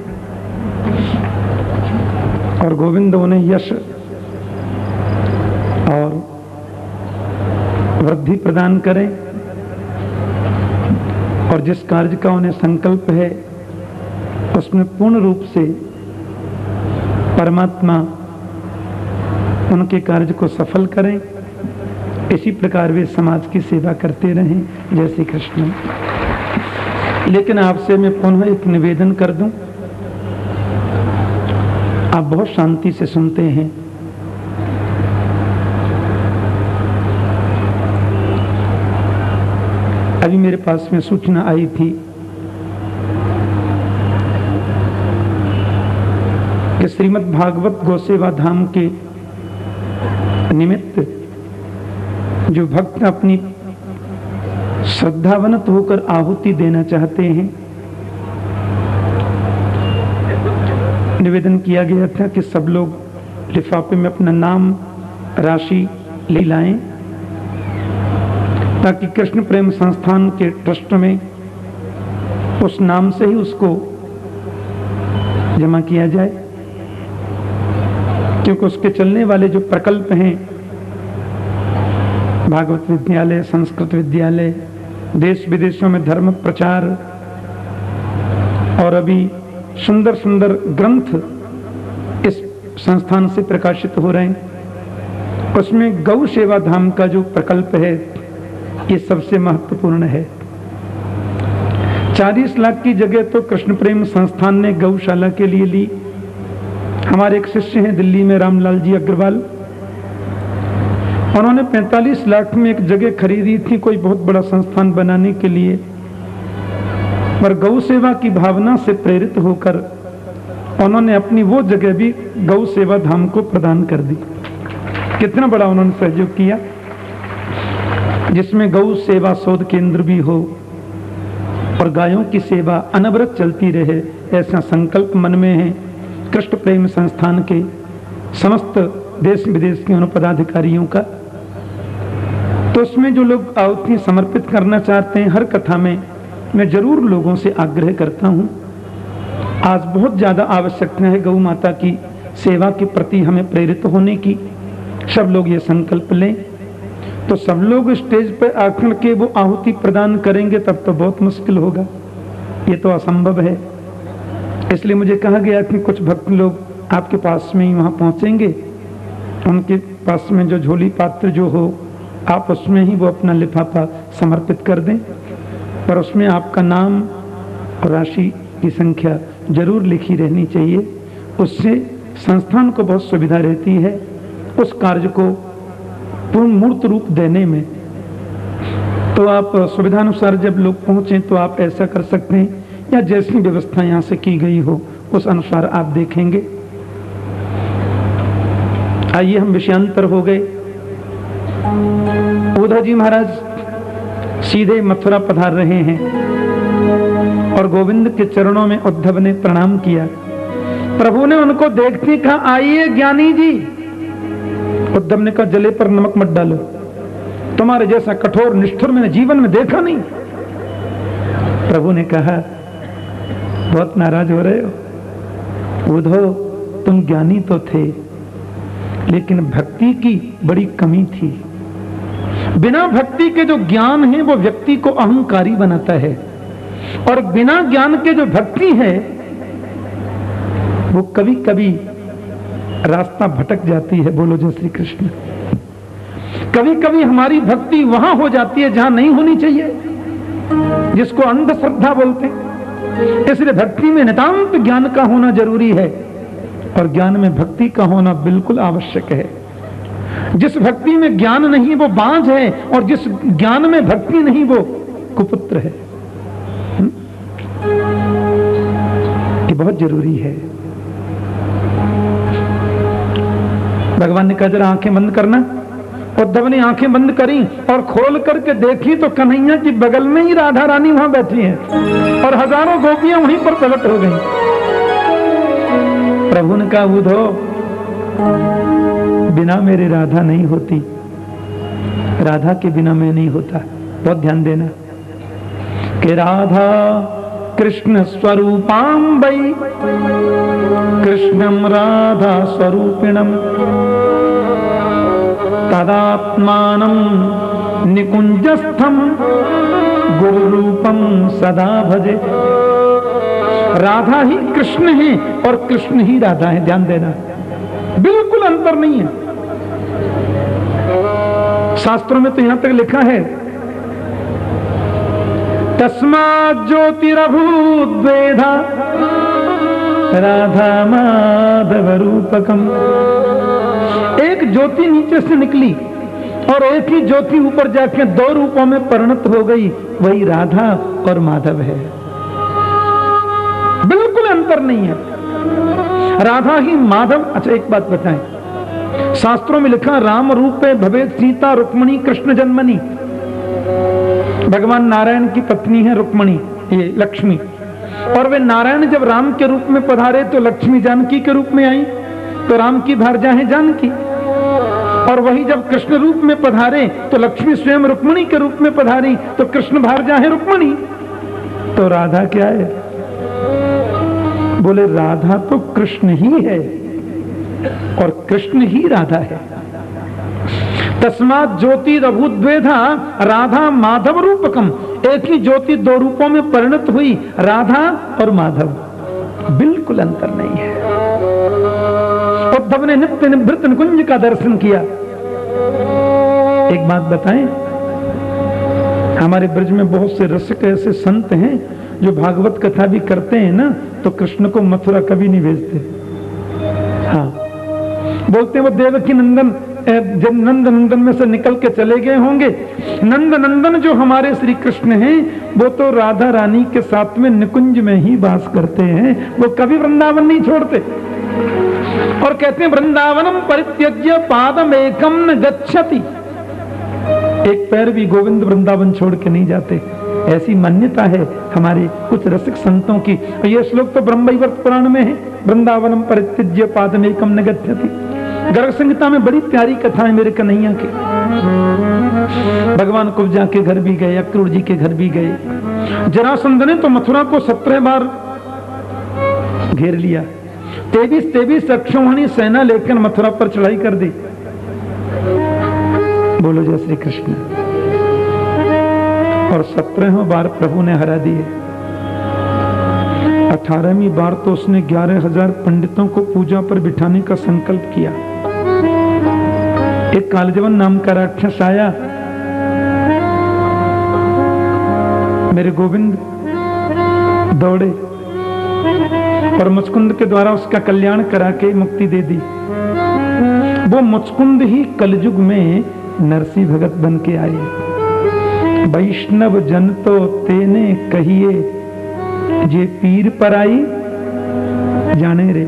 और गोविंद उन्हें यश और वृद्धि प्रदान करें और जिस कार्य का उन्हें संकल्प है उसमें पूर्ण रूप से परमात्मा उनके कार्य को सफल करें। इसी प्रकार वे समाज की सेवा करते रहें। जय श्री कृष्ण। लेकिन आपसे मैं पुनः एक निवेदन कर दूं, आप बहुत शांति से सुनते हैं। अभी मेरे पास में सूचना आई थी कि श्रीमद् भागवत गोसेवा धाम के निमित्त जो भक्त अपनी श्रद्धावनत होकर आहुति देना चाहते हैं। निवेदन किया गया था कि सब लोग लिफाफे में अपना नाम राशि ले लाएं ताकि कृष्ण प्रेम संस्थान के ट्रस्ट में उस नाम से ही उसको जमा किया जाए, क्योंकि उसके चलने वाले जो प्रकल्प हैं, भागवत विद्यालय, संस्कृत विद्यालय, देश विदेशों में धर्म प्रचार और अभी सुंदर सुंदर ग्रंथ इस संस्थान से प्रकाशित हो रहे हैं, उसमें गौ सेवा धाम का जो प्रकल्प है ये सबसे महत्वपूर्ण है। 40 लाख की जगह तो कृष्ण प्रेम संस्थान ने गौशाला के लिए ली। हमारे एक शिष्य हैं दिल्ली में, रामलाल जी अग्रवाल, उन्होंने 45 लाख में एक जगह खरीदी थी कोई बहुत बड़ा संस्थान बनाने के लिए, पर गौ सेवा की भावना से प्रेरित होकर उन्होंने अपनी वो जगह भी गौ सेवा धाम को प्रदान कर दी। कितना बड़ा उन्होंने सहयोग किया, जिसमें गौ सेवा शोध केंद्र भी हो और गायों की सेवा अनवरत चलती रहे, ऐसा संकल्प मन में है कृष्ण प्रेम संस्थान के समस्त देश विदेश के पदाधिकारियों का। तो उसमें जो लोग आहुति समर्पित करना चाहते हैं, हर कथा में मैं जरूर लोगों से आग्रह करता हूं, आज बहुत ज्यादा आवश्यकता है गौ माता की सेवा के प्रति हमें प्रेरित होने की। सब लोग ये संकल्प लें, तो सब लोग स्टेज पर आकर के वो आहुति प्रदान करेंगे तब तो बहुत मुश्किल होगा, ये तो असंभव है। इसलिए मुझे कहा गया कि कुछ भक्त लोग आपके पास में ही वहां पहुंचेंगे, उनके पास में जो झोली पात्र जो हो आप उसमें ही वो अपना लिफाफा समर्पित कर दें, पर उसमें आपका नाम और राशि की संख्या जरूर लिखी रहनी चाहिए। उससे संस्थान को बहुत सुविधा रहती है उस कार्य को पूर्ण मूर्त रूप देने में। तो आप सुविधानुसार जब लोग पहुंचे तो आप ऐसा कर सकते हैं, या जैसी व्यवस्था यहाँ से की गई हो उस अनुसार आप देखेंगे। आइए हम विषयांतर हो गए। उद्धव जी महाराज सीधे मथुरा पधार रहे हैं और गोविंद के चरणों में उद्धव ने प्रणाम किया। प्रभु ने उनको देखते कहा, आइए ज्ञानी जी। उद्धव ने कहा, जले पर नमक मत डालो, तुम्हारे जैसा कठोर निष्ठुर मैंने जीवन में देखा नहीं। प्रभु ने कहा, बहुत नाराज हो रहे हो उद्धव, तुम ज्ञानी तो थे लेकिन भक्ति की बड़ी कमी थी। बिना भक्ति के जो ज्ञान है वो व्यक्ति को अहंकारी बनाता है, और बिना ज्ञान के जो भक्ति है वो कभी कभी रास्ता भटक जाती है। बोलो जय श्री कृष्ण। कभी कभी हमारी भक्ति वहां हो जाती है जहां नहीं होनी चाहिए, जिसको अंधश्रद्धा बोलते हैं। इसलिए भक्ति में नितांत ज्ञान का होना जरूरी है, और ज्ञान में भक्ति का होना बिल्कुल आवश्यक है। जिस भक्ति में ज्ञान नहीं वो बांझ है, और जिस ज्ञान में भक्ति नहीं वो कुपुत्र है। ये बहुत जरूरी है। भगवान ने कहा, जरा आंखें बंद करना। उद्धव ने आंखें बंद करी और खोल करके देखी तो कन्हैया की बगल में ही राधा रानी वहां बैठी हैं, और हजारों गोपियां वहीं पर प्रकट हो गईं। प्रभु ने कहा, उद्धव, बिना मेरे राधा नहीं होती, राधा के बिना मैं नहीं होता। बहुत ध्यान देना कि राधा कृष्ण स्वरूपां वै कृष्णम राधा स्वरूपिणम तदात्मानं निकुंजस्थम गुरुरूपम सदा भजे। राधा ही कृष्ण है और कृष्ण ही राधा है। ध्यान देना, बिल्कुल अंतर नहीं है। शास्त्रों में तो यहां तक लिखा है, तस्मात् ज्योतिरभूद्वेधा राधा माधव रूपकम। एक ज्योति नीचे से निकली और एक ही ज्योति ऊपर जाके दो रूपों में परिणत हो गई, वही राधा और माधव है। बिल्कुल अंतर नहीं है। राधा ही माधव। अच्छा एक बात बताएं, शास्त्रों में लिखा राम रूपे भवेत् सीता रुक्मिणी कृष्ण जन्मनि। भगवान नारायण की पत्नी है रुक्मणी, ये लक्ष्मी, और वे नारायण जब राम के रूप में पधारे तो लक्ष्मी जानकी के रूप में आई, तो राम की भार्या है जानकी। और वही जब कृष्ण रूप में पधारे तो लक्ष्मी स्वयं रुक्मणी के रूप में पधारी, तो कृष्ण भार्या है रुक्मणी। तो राधा क्या है? बोले राधा तो कृष्ण ही है और कृष्ण ही राधा है। तस्मात् ज्योति अभूत द्वेधा राधा माधव रूपकम, एक ही ज्योति दो रूपों में परिणत हुई, राधा और माधव, बिल्कुल अंतर नहीं है। उद्धव ने नित्य निभृत निकुंज का दर्शन किया। एक बात बताएं, हमारे ब्रज में बहुत से रसिक ऐसे संत हैं जो भागवत कथा भी करते हैं ना, तो कृष्ण को मथुरा कभी नहीं भेजते। हाँ, बोलते हैं वो देवकी नंदन, जब नंद नंदन में से निकल के चले गए होंगे। नंद नंदन जो हमारे श्री कृष्ण हैं वो तो राधा रानी के साथ में निकुंज में ही वास करते हैं, वो कभी वृंदावन नहीं छोड़ते। और कहते हैं वृंदावनम परित्यज्य पादम एकम न गच्छति, एक पैर भी गोविंद वृंदावन छोड़ के नहीं जाते, ऐसी मान्यता है हमारे कुछ रसिक संतों की। ये श्लोक तो ब्रह्मवैवर्त पुराण में है, वृंदावनम परित्यज्य पादम एकम न गच्छति। गर्ग संहिता में बड़ी प्यारी कथा है मेरे कन्हैया की। भगवान कुब्जा के घर भी गए, अक्रूर जी के घर भी गए। जरासंध ने तो मथुरा को 17 बार घेर लिया, 23 अक्षौहिणी सेना लेकर मथुरा पर चढ़ाई कर दी। बोलो जय श्री कृष्ण। और 17वें बार प्रभु ने हरा दिए। 18वीं बार तो उसने 11,000 पंडितों को पूजा पर बिठाने का संकल्प किया। एक कालजवन नाम का राक्षस आया, मेरे गोविंद दौड़े और मुचकुंद के द्वारा उसका कल्याण करा के मुक्ति दे दी। वो मुचकुंद ही कलयुग में नरसी भगत बन के आए। वैष्णव जन तो तेने कहिए, जे पीर पर आई जाने रे।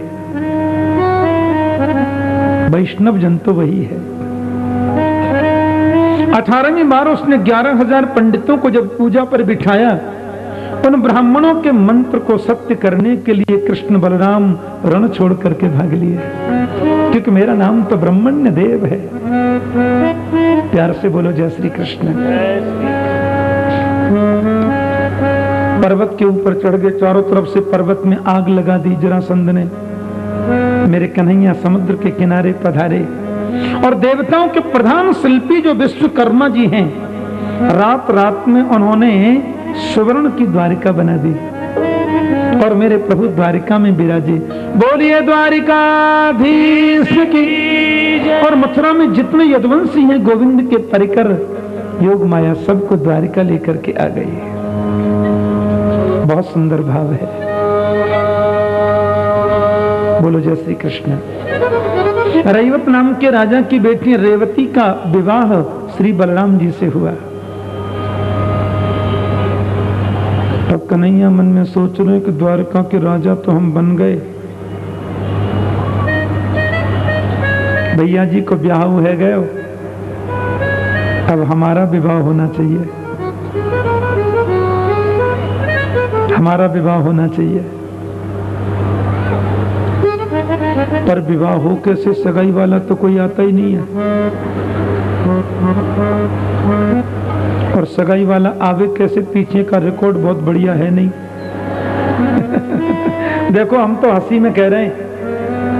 वैष्णव जन तो वही है। 18वीं बार उसने 11,000 पंडितों को जब पूजा पर बिठाया, उन ब्राह्मणों के मंत्र को सत्य करने के लिए कृष्ण बलराम रण छोड़ करके भाग लिए, क्योंकि मेरा नाम तो ब्रह्मण्य देव है। प्यार से बोलो जय श्री कृष्ण। पर्वत के ऊपर चढ़ गए, चारों तरफ से पर्वत में आग लगा दी जरासंध ने। मेरे कन्हैया समुद्र के किनारे पधारे और देवताओं के प्रधान शिल्पी जो विश्वकर्मा जी हैं, रात रात में उन्होंने सुवर्ण की द्वारिका बना दी और मेरे प्रभु द्वारिका में विराजे। बोलिए द्वारिकाधीश की। और मथुरा में जितने यदुवंशी हैं गोविंद के परिकर योग माया सबको द्वारिका लेकर के आ गई। बहुत सुंदर भाव है। बोलो जय श्री कृष्ण। रैवत नाम के राजा की बेटी रेवती का विवाह श्री बलराम जी से हुआ। अब कन्हैया मन में सोच रहे कि द्वारका के राजा तो हम बन गए, भैया जी को ब्याह है गए, अब हमारा विवाह होना चाहिए, हमारा विवाह होना चाहिए। पर विवाह हो कैसे, सगाई वाला तो कोई आता ही नहीं है, और सगाई वाला आवे कैसे, पीछे का रिकॉर्ड बहुत बढ़िया है नहीं। देखो हम तो हंसी में कह रहे हैं,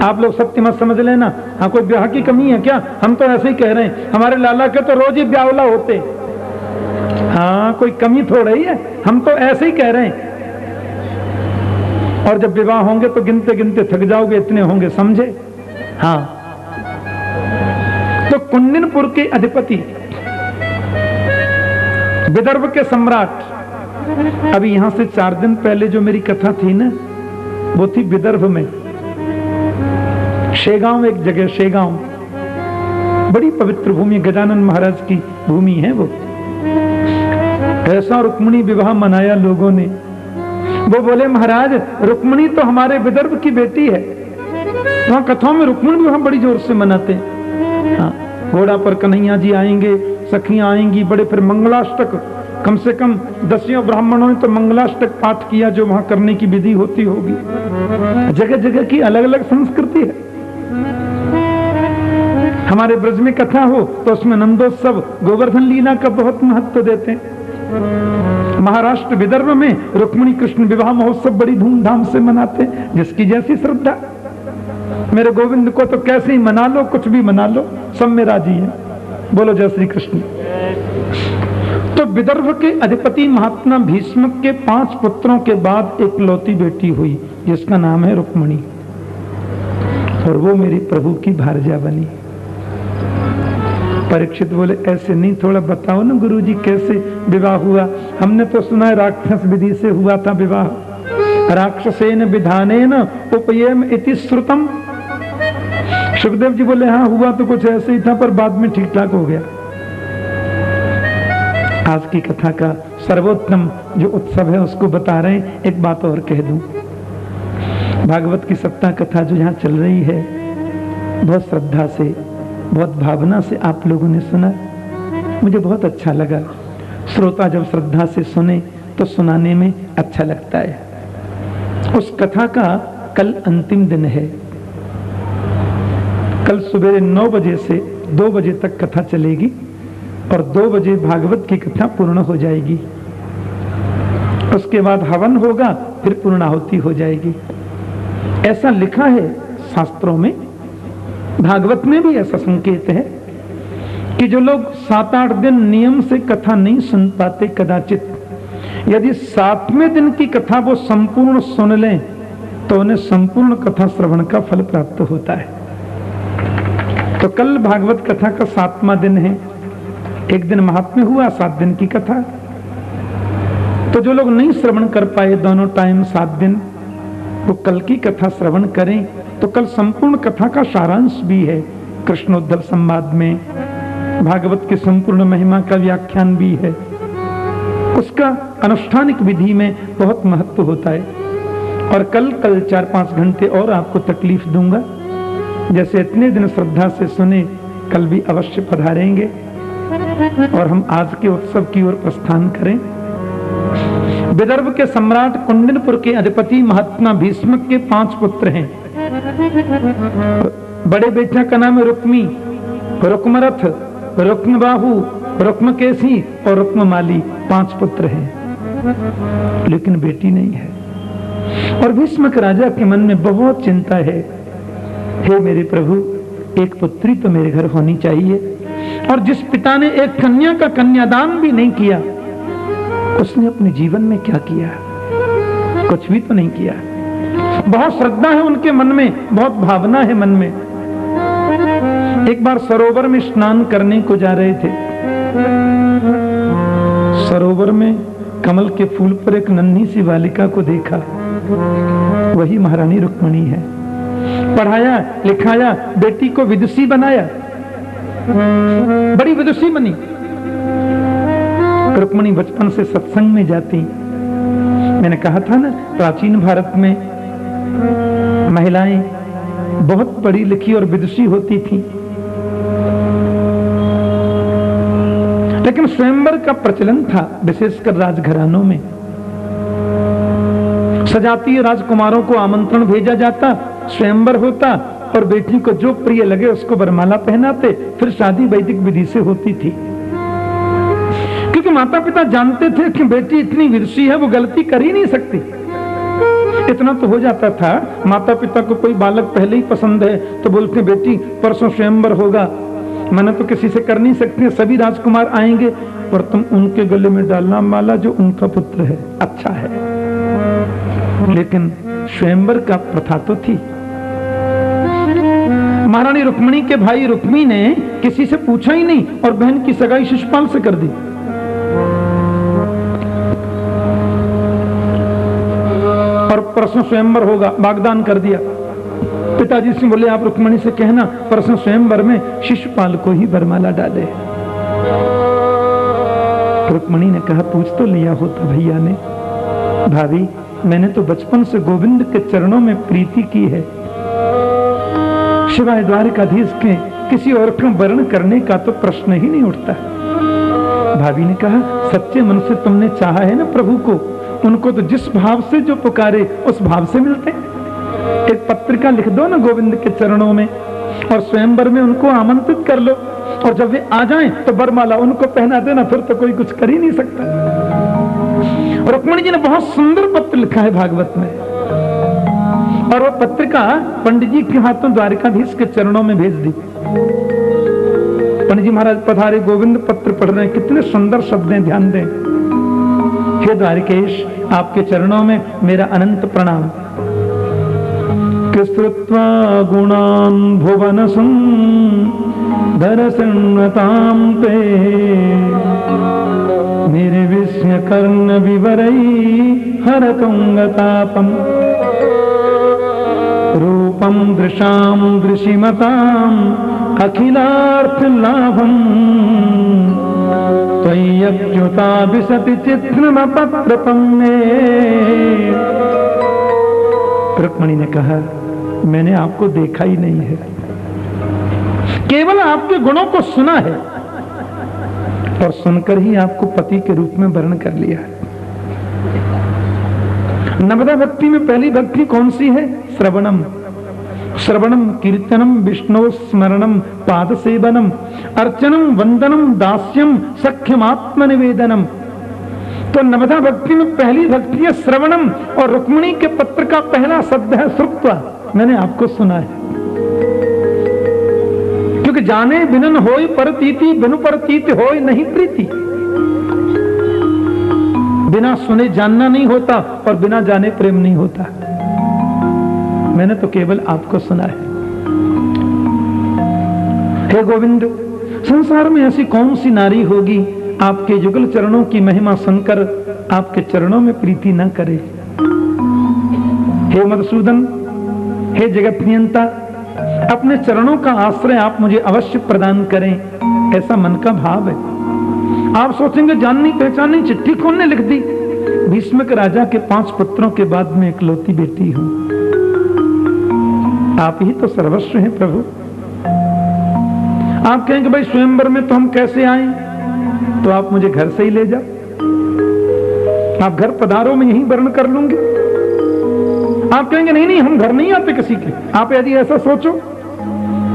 आप लोग सत्य मत समझ लेना। हाँ, कोई ब्याह की कमी है क्या? हम तो ऐसे ही कह रहे हैं, हमारे लाला के तो रोज ही ब्याहला होते। हाँ, कोई कमी थोड़ा ही है, हम तो ऐसे ही कह रहे हैं। और जब विवाह होंगे तो गिनते गिनते थक जाओगे, इतने होंगे, समझे? हाँ। तो कुंडिनपुर के अधिपति, विदर्भ के सम्राट, अभी यहां से 4 दिन पहले जो मेरी कथा थी ना, वो थी विदर्भ में शेगांव, एक जगह शेगांव, बड़ी पवित्र भूमि, गजानन महाराज की भूमि है वो। ऐसा रुक्मिणी विवाह मनाया लोगों ने। वो बोले महाराज रुक्मिणी तो हमारे विदर्भ की बेटी है। वहां कथाओं में रुक्मिणी विवाह बड़ी जोर से मनाते हैं। हाँ, घोड़ा पर कन्हैया जी आएंगे, सखियां आएंगी, बड़े फिर मंगलाष्टक कम से कम 10 ब्राह्मणों ने तो मंगलाष्टक पाठ किया, जो वहां करने की विधि होती होगी। जगह जगह की अलग अलग संस्कृति है। हमारे ब्रज में कथा हो तो उसमें नंदोत्सव, गोवर्धन लीला का बहुत महत्व देते हैं। महाराष्ट्र विदर्भ में रुक्मिणी कृष्ण विवाह महोत्सव बड़ी धूमधाम से मनाते हैं, जिसकी जैसी श्रद्धा। मेरे गोविंद को तो कैसे ही मना लो, कुछ भी मना लो, सब में राजी है। बोलो जय श्री कृष्ण। तो विदर्भ के अधिपति महात्मा भीष्म के 5 पुत्रों के बाद एक लौती बेटी हुई, जिसका नाम है रुक्मिणी, और वो मेरे प्रभु की भारजा बनी। परीक्षित बोले ऐसे नहीं, थोड़ा बताओ ना गुरुजी कैसे विवाह हुआ। हमने तो सुना है राक्षस विधि से हुआ था विवाह, राक्षसेन विधानेन उपयेम इति श्रुतम। सुखदेव जी बोले हाँ हुआ तो कुछ ऐसे ही था, पर बाद में ठीक ठाक हो गया। आज की कथा का सर्वोत्तम जो उत्सव है उसको बता रहे हैं। एक बात और कह दूं, भागवत की सप्ताह कथा जो यहाँ चल रही है, बहुत श्रद्धा से, बहुत भावना से आप लोगों ने सुना, मुझे बहुत अच्छा लगा। श्रोता जब श्रद्धा से सुने तो सुनाने में अच्छा लगता है। उस कथा का कल अंतिम दिन है। कल सुबह 9 बजे से 2 बजे तक कथा चलेगी और 2 बजे भागवत की कथा पूर्ण हो जाएगी। उसके बाद हवन होगा, फिर पूर्णाहुति हो जाएगी। ऐसा लिखा है शास्त्रों में, भागवत में भी ऐसा संकेत है कि जो लोग 7-8 दिन नियम से कथा नहीं सुन पाते, कदाचित यदि 7वें दिन की कथा वो संपूर्ण सुन लें तो उन्हें संपूर्ण कथा श्रवण का फल प्राप्त होता है। तो कल भागवत कथा का 7वां दिन है। एक दिन महात्म्य हुआ, 7 दिन की कथा। तो जो लोग नहीं श्रवण कर पाए दोनों टाइम 7 दिन, वो कल की कथा श्रवण करें। तो कल संपूर्ण कथा का सारांश भी है, कृष्णोद्धव संवाद में भागवत की संपूर्ण महिमा का व्याख्यान भी है। उसका अनुष्ठानिक विधि में बहुत महत्व होता है। और कल 4-5 घंटे और आपको तकलीफ दूंगा। जैसे इतने दिन श्रद्धा से सुने, कल भी अवश्य पधारेंगे और हम आज के उत्सव की ओर प्रस्थान करें। विदर्भ के सम्राट कुंडनपुर के अधिपति महात्मा भीष्म के 5 पुत्र हैं। बड़े बेटा का नाम है रुक्मी, रुक्मरथ, रुक्मबाहु, रुक्मकेशी और रुक्ममाली। 5 पुत्र हैं, लेकिन बेटी नहीं है। और भीष्म के राजा के मन में बहुत चिंता है। हे मेरे प्रभु, एक पुत्री तो मेरे घर होनी चाहिए। और जिस पिता ने एक कन्या का कन्यादान भी नहीं किया, उसने अपने जीवन में क्या किया? कुछ भी तो नहीं किया। बहुत श्रद्धा है उनके मन में, बहुत भावना है मन में। एक बार सरोवर में स्नान करने को जा रहे थे। सरोवर में कमल के फूल पर एक नन्ही सी बालिका को देखा। वही महारानी रुक्मिणी है। पढ़ाया लिखाया, बेटी को विदुषी बनाया, बड़ी विदुषी बनी। रुक्मिणी बचपन से सत्संग में जाती। मैंने कहा था ना, प्राचीन भारत में महिलाएं बहुत पढ़ी लिखी और विदुषी होती थी। लेकिन स्वयंवर का प्रचलन था, विशेषकर राजघरानों में। सजातीय राजकुमारों को आमंत्रण भेजा जाता, स्वयंवर होता और बेटी को जो प्रिय लगे उसको वरमाला पहनाते, फिर शादी वैदिक विधि से होती थी। क्योंकि माता पिता जानते थे कि बेटी इतनी विदुषी है, वो गलती कर ही नहीं सकती। इतना तो हो जाता था, माता पिता को कोई बालक पहले ही पसंद है तो बोलते बेटी परसों स्वयंवर होगा, मैंने तो किसी से कर नहीं सकती, सभी राजकुमार आएंगे और तुम उनके गले में डालना माला जो उनका पुत्र है। अच्छा है, लेकिन स्वयंवर का प्रथा तो थी। महारानी रुक्मिणी के भाई रुक्मी ने किसी से पूछा ही नहीं और बहन की सगाई शिशुपाल से कर दी। और परसों स्वयंवर होगा, वाग्दान कर दिया। पिताजी से बोले आप रुक्मिणी से कहना परसों स्वयंवर में शिशुपाल को ही वरमाला डाले। रुक्मिणी ने कहा पूछ तो लिया होता भैया ने। भाभी, मैंने तो बचपन से गोविंद के चरणों में प्रीति की है, शिवाय द्वारकाधीश के किसी और का वर्ण करने का तो प्रश्न ही नहीं उठता। भाभी ने कहा सच्चे मन से तुमने चाहा है ना प्रभु को, उनको तो जिस भाव से जो पुकारे उस भाव से मिलते। एक पत्रिका लिख दो ना गोविंद के चरणों में और स्वयंवर में उनको आमंत्रित कर लो, और जब वे आ जाएं तो बरमाला उनको पहना देना, फिर तो कोई कुछ कर ही नहीं सकता। रुक्मिणी जी ने बहुत सुंदर पत्र लिखा है भागवत में, और वो पत्रिका पंडित जी के हाथों द्वारिकाधीश के चरणों में भेज दी। पंडित जी महाराज पधारे, गोविंद पत्र पढ़ रहे हैं, कितने सुंदर शब्द हैं, ध्यान दें। हे द्वारिकेश, आपके चरणों में मेरा अनंत प्रणाम। कृत्वा गुणान भुवन दरसन्नतां ते निर्विस्म्य कर्ण विवरै हरतुंगतापम् रूपं दृशां दृशिमताम् अखिलार्थ लाभम् त्वय्यच्युता विशति चित्रमपप्रपन्ने। रुक्मिणी ने कहा, मैंने आपको देखा ही नहीं है, केवल आपके गुणों को सुना है, और सुनकर ही आपको पति के रूप में वर्ण कर लिया है। नवदा भक्ति में पहली भक्ति कौन सी है? श्रवणम। श्रवणम कीर्तनम विष्णु स्मरणम पाद सेवनम अर्चनम वंदनम दास्यम सख्यमात्म निवेदनम। तो नवदा भक्ति में पहली भक्ति है श्रवणम, और रुक्मिणी के पत्र का पहला शब्द है श्रुत्वा, मैंने आपको सुना है। क्योंकि जाने बिनन होय परतीति, बिनु परतीति होय नहीं प्रीति। बिना सुने जानना नहीं होता, और बिना जाने प्रेम नहीं होता। मैंने तो केवल आपको सुना है। हे गोविंद, संसार में ऐसी कौन सी नारी होगी आपके युगल चरणों की महिमा सुनकर आपके चरणों में प्रीति न करे। हे मधुसूदन, हे जगत नियंता, अपने चरणों का आश्रय आप मुझे अवश्य प्रदान करें, ऐसा मन का भाव है। आप सोचेंगे जाननी पहचानी चिट्ठी कौन ने लिख दी? भीष्मक राजा के 5 पुत्रों के बाद में इकलौती बेटी हूं। आप ही तो सर्वस्व हैं प्रभु। आप कहेंगे भाई स्वयंवर में तो हम कैसे आए? तो आप मुझे घर से ही ले जाओ, आप घर पधारो, मैं यहीं वर्ण कर लूंगी। आप कहेंगे नहीं नहीं हम घर नहीं आते किसी के। आप यदि ऐसा सोचो,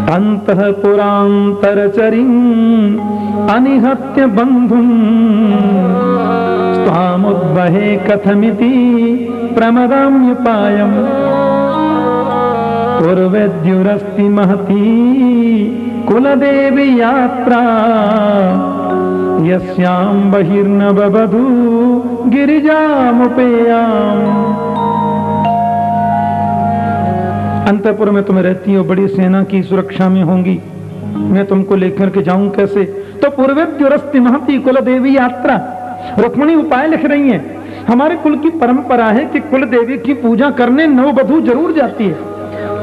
अंतःपुरांतरचरीं अनिहत्य बंधुं स्वामुद्वहे कथमिति प्रमदाम्युपायम् पूर्वेद्युरस्ति महती कुलदेवी यात्रा यस्यां बहिर्न बबधू गिरिजामुपेयाम्। अंतःपुर में तुम रहती हो, बड़ी सेना की सुरक्षा में होंगी, मैं तुमको लेकर के जाऊं कैसे? तो पूर्वेद्युरस्ति महती कुलदेवी यात्रा, रुक्मिणी उपाय लिख रही हैं। हमारे कुल की परंपरा है कि कुल देवी की पूजा करने नववधू जरूर जाती है,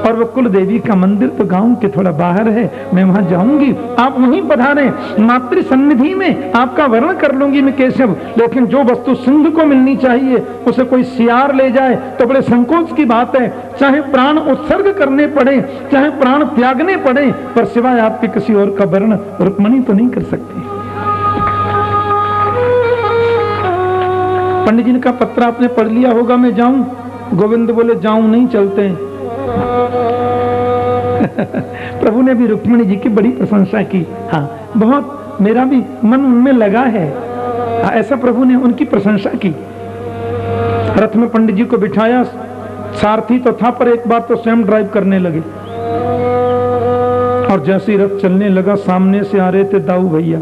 और वो कुल देवी का मंदिर तो गांव के थोड़ा बाहर है, मैं वहां जाऊंगी, आप वहीं पधारें, मातृ सन्निधि में आपका वर्ण कर लूंगी मैं केशव। लेकिन जो वस्तु सिंधु को मिलनी चाहिए उसे कोई सियार ले जाए तो बड़े संकोच की बात है। चाहे प्राण उत्सर्ग करने पड़े, चाहे प्राण त्यागने पड़े, पर सिवाय आपके किसी और का वर्ण रुक्मिणी तो नहीं कर सकती। पंडित जी का पत्र आपने पढ़ लिया होगा, मैं जाऊं? गोविंद बोले जाऊं नहीं, चलते हैं। प्रभु ने भी रुक्मिणी जी की बड़ी प्रशंसा की। हाँ, बहुत मेरा भी मन उनमें लगा है। हाँ, ऐसा प्रभु ने उनकी प्रशंसा की। रथ में पंडित जी को बिठाया, सारथी तो था पर एक बार तो स्वयं ड्राइव करने लगे, और जैसे ही रथ चलने लगा सामने से आ रहे थे दाऊ भैया।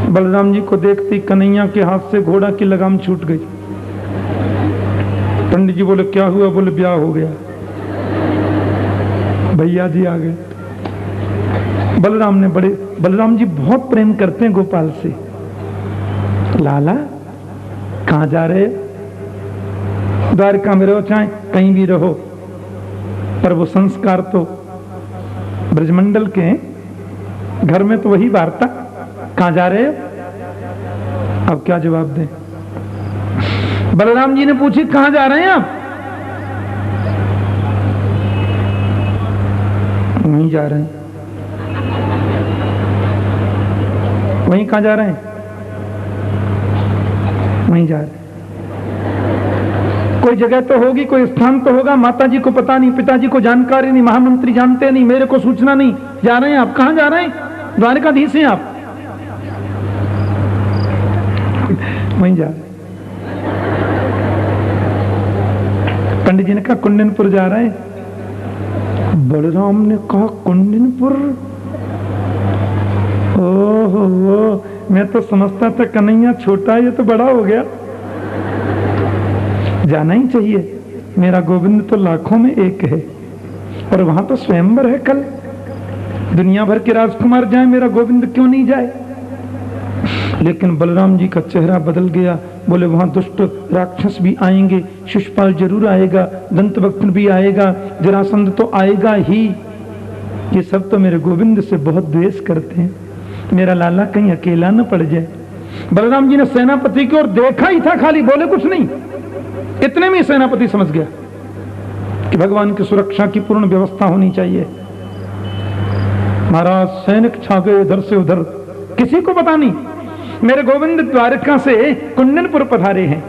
बलराम जी को देखते कन्हैया के हाथ से घोड़ा की लगाम छूट गई। पंडित जी बोले क्या हुआ? बोले ब्याह हो गया। भैया जी आ गए। बलराम जी बहुत प्रेम करते हैं गोपाल से। लाला कहां जा रहे? द्वारका में रहो, चाहे कहीं भी रहो, पर वो संस्कार तो ब्रजमंडल के हैं। घर में तो वही वार्ता। कहां जा रहे हो? अब क्या जवाब दें? बलराम जी ने पूछी कहां जा रहे हैं आप? वहीं जा रहे हैं। वहीं कहां जा रहे हैं? वहीं जा रहे। कोई जगह तो होगी, कोई स्थान तो होगा, माता जी को पता नहीं, पिताजी को जानकारी नहीं, महामंत्री जानते नहीं, मेरे को सूचना नहीं। जा रहे हैं आप, कहां जा रहे हैं? द्वारकाधीश हैं आप, वहीं जा रहे। पंडित जी ने कहा कुंडनपुर जा रहे हैं। बलराम ने कहा कुंडनपुर? ओहो, मैं तो समझता था कन्हैया छोटा, ये तो बड़ा हो गया। जाना ही चाहिए, मेरा गोविंद तो लाखों में एक है, और वहां तो स्वयंवर है कल। दुनिया भर के राजकुमार जाए, मेरा गोविंद क्यों नहीं जाए? लेकिन बलराम जी का चेहरा बदल गया। बोले वहां दुष्ट राक्षस भी आएंगे, शिशुपाल जरूर आएगा, दंतवक्त्र भी आएगा, जरासंध तो आएगा ही। ये सब तो मेरे गोविंद से बहुत द्वेष करते हैं, मेरा लाला कहीं अकेला न पड़ जाए। बलराम जी ने सेनापति की ओर देखा ही था, खाली बोले कुछ नहीं। इतने में सेनापति समझ गया कि भगवान की सुरक्षा की पूर्ण व्यवस्था होनी चाहिए। महाराज सैनिक छा गए इधर से उधर, किसी को पता नहीं मेरे गोविंद द्वारका से कुंडनपुर पधारे हैं।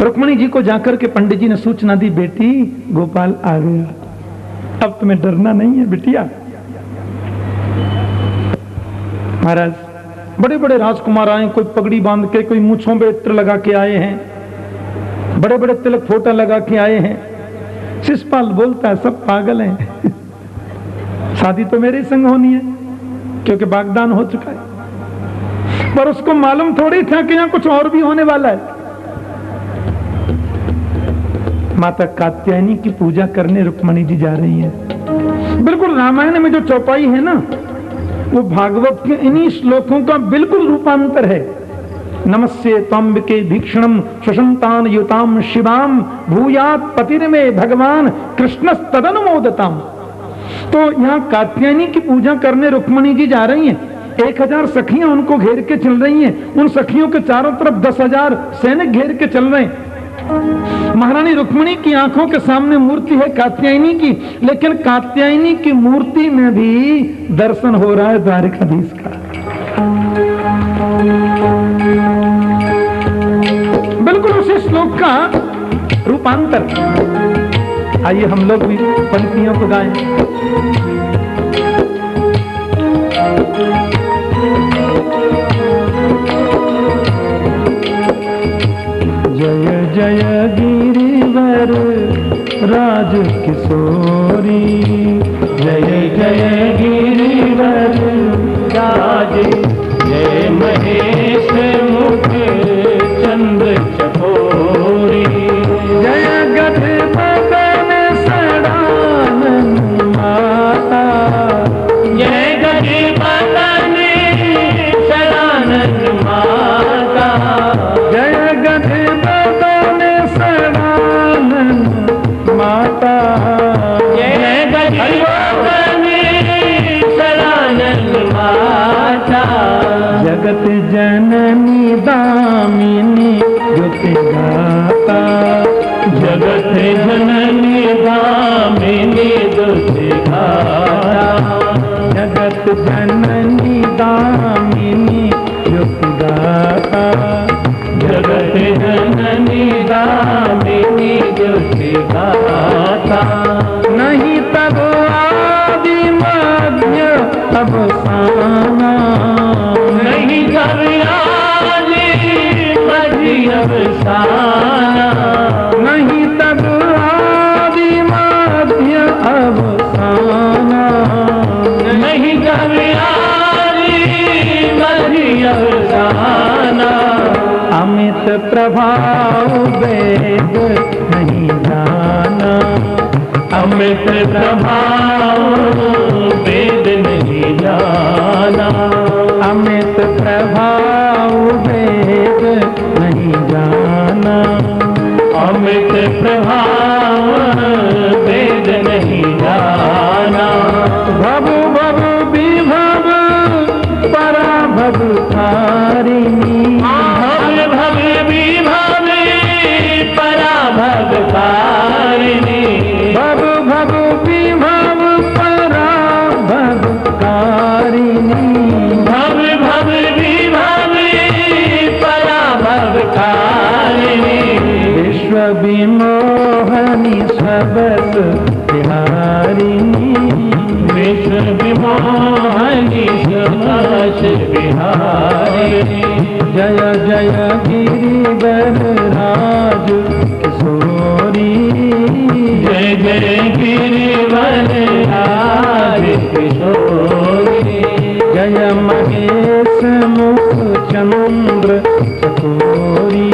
रुक्मणी जी को जाकर के पंडित जी ने सूचना दी, बेटी गोपाल आ गया, अब तुम्हें डरना नहीं है बिटिया। महाराज बड़े बड़े राजकुमार आए, कोई पगड़ी बांध के, कोई मूंछों पे इत्र लगा के आए हैं, बड़े बड़े तिलक फोटा लगा के आए हैं। शिशुपाल बोलता है सब पागल हैं। शादी तो मेरे संग होनी है क्योंकि वागदान हो चुका है, पर उसको मालूम थोड़ी था कि यहां कुछ और भी होने वाला है। माता कात्यायनी की पूजा करने रुक्मणी जी जा रही हैं। बिल्कुल रामायण में जो चौपाई है ना, वो भागवत के इन्हीं श्लोकों का बिल्कुल रूपांतर है। नमस्ये त्वंबिके भीक्षणम सुषंतान युताम शिवाम भूयात पतिर्मे भगवान कृष्ण तदनुमोदताम। तो यहाँ कात्यायनी की पूजा करने रुक्मणी जी जा रही हैं। 1000 सखियां उनको घेर के चल रही हैं, उन सखियों के चारों तरफ 10,000 सैनिक घेर के चल रहे हैं। महारानी रुक्मणी की आंखों के सामने मूर्ति है कात्यायनी की, लेकिन कात्यायनी की मूर्ति में भी दर्शन हो रहा है द्वारकाधीश का। बिल्कुल उसी श्लोक का रूपांतर। आइए हम लोग भी पंक्तियों को गाएं। जय जय गिरिवर राज किशोरी, जय जय गिरिवर राज, जय महेश मुख चंद्र चकोरी, जय गध मदन सदानंद माता, जय गज मदन सदानंद माता, जय गध मदन सदानंद माता, जय गज मदन सदानंद माता, जगत जननी दामिनी ज्योति गाता, जगत जननी दामिनी दुति गाता, जगत जननी दामिनी ज्योति गाता, जगत जननी दामिनी दुति गाता, नहीं तब आदि मध्य अवसाना, नहीं कवियाली मझी अवसाना, नहीं तब आदि मध्य अवसाना, नहीं कवियाली मझी अवसाना, अमित प्रभाव वेद नहीं जाना, अमित प्रभाव वेद नहीं जाना, अमित प्रभाव वेद नहीं जाना, अमित प्रभाव वेद नहीं जाना, भव भव विभव पराभव तारिणी, भव भव विभव पराभव कारिणी, भव भव विभव पराभव तारिणी, भव भव विभव पराभव मोहनी सुभाष बिहारी। जय जय गिरिवर राज किशोरी। जय जय गिरिवर राज किशोरी। जय महेश मुख चंद्र चकोरी।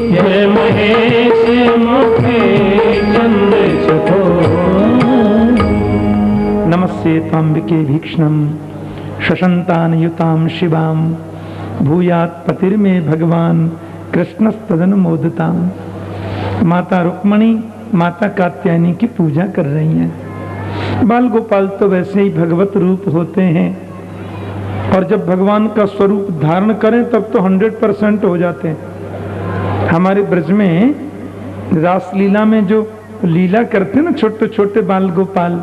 जय महेश मुख चंद्र चकोरी। नमस्ते तांबिके भीक्ष्णं शशंतानयुतां शिवां। भूयात् पतिर्मे भगवान कृष्णस्तदन मोदताम। माता रुक्मणी माता कात्यायनी की पूजा कर रही हैं। बाल गोपाल तो वैसे ही भगवत रूप होते हैं और जब भगवान का स्वरूप धारण करें तब तो 100% हो जाते हैं। हमारे ब्रज में रासलीला में जो लीला करते हैं ना छोटे छोटे बाल गोपाल,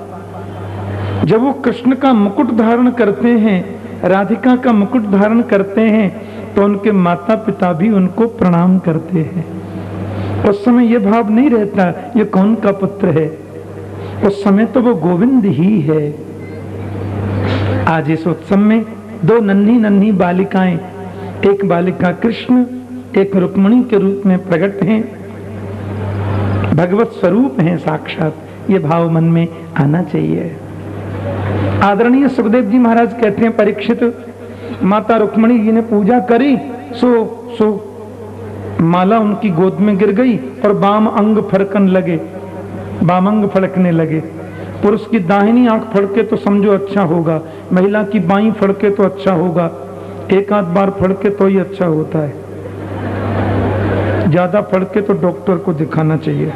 जब वो कृष्ण का मुकुट धारण करते हैं, राधिका का मुकुट धारण करते हैं, तो उनके माता पिता भी उनको प्रणाम करते हैं। उस समय ये भाव नहीं रहता ये कौन का पुत्र है, उस समय तो वो गोविंद ही है। आज इस उत्सव में दो नन्ही नन्ही बालिकाएं, एक बालिका कृष्ण एक रुक्मिणी के रूप में प्रकट हैं, भगवत स्वरूप हैं साक्षात। ये भाव मन में आना चाहिए। आदरणीय सुखदेव जी महाराज कहते हैं, परीक्षित माता रुक्मिणी जी ने पूजा करी, सो माला उनकी गोद में गिर गई और बाम अंग फड़कन लगे, बाम अंग फड़कने लगे। पुरुष की दाहिनी आंख फड़के तो समझो अच्छा होगा, महिला की बाईं फड़के तो अच्छा होगा, एक आध बार फड़के तो ही अच्छा होता है, ज्यादा फड़के तो डॉक्टर को दिखाना चाहिए,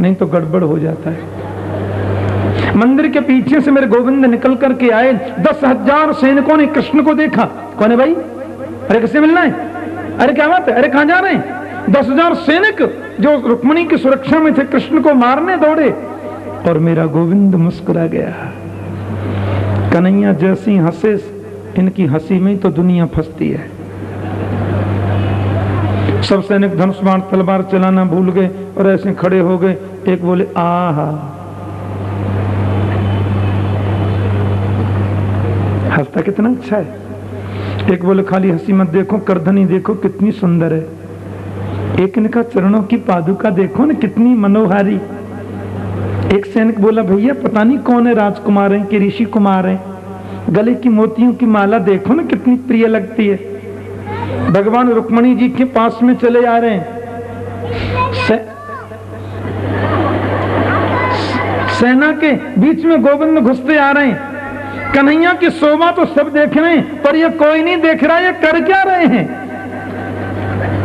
नहीं तो गड़बड़ हो जाता है। मंदिर के पीछे से मेरे गोविंद निकल करके आए। 10,000 सैनिकों ने कृष्ण को देखा। कौन है भाई? अरे किससे मिलना है? अरे क्या बात है? अरे कहां जा रहे हैं? 10,000 सैनिक जो रुक्मिणी की सुरक्षा में थे कृष्ण को मारने दौड़े और मेरा गोविंद मुस्कुरा गया। कन्हैया जैसी हंसे, इनकी हंसी में तो दुनिया फंसती है। सब सैनिक धनुष बाण तलवार चलाना भूल गए और ऐसे खड़े हो गए। एक बोले आहा, हंसता कितना अच्छा है। एक बोले खाली हंसी मत देखो, करधनी देखो कितनी सुंदर है। एक ने कहा चरणों की पादुका देखो ना कितनी मनोहारी। एक सैनिक बोला भैया पता नहीं कौन है, राजकुमार है कि ऋषि कुमार है, गले की मोतियों की माला देखो ना कितनी प्रिय लगती है। भगवान रुक्मिणी जी के पास में चले आ रहे हैं। सेना के बीच में गोविंद घुसते आ रहे हैं। कन्हैया की शोभा तो सब देख रहे हैं पर ये कोई नहीं देख रहा ये कर क्या रहे हैं।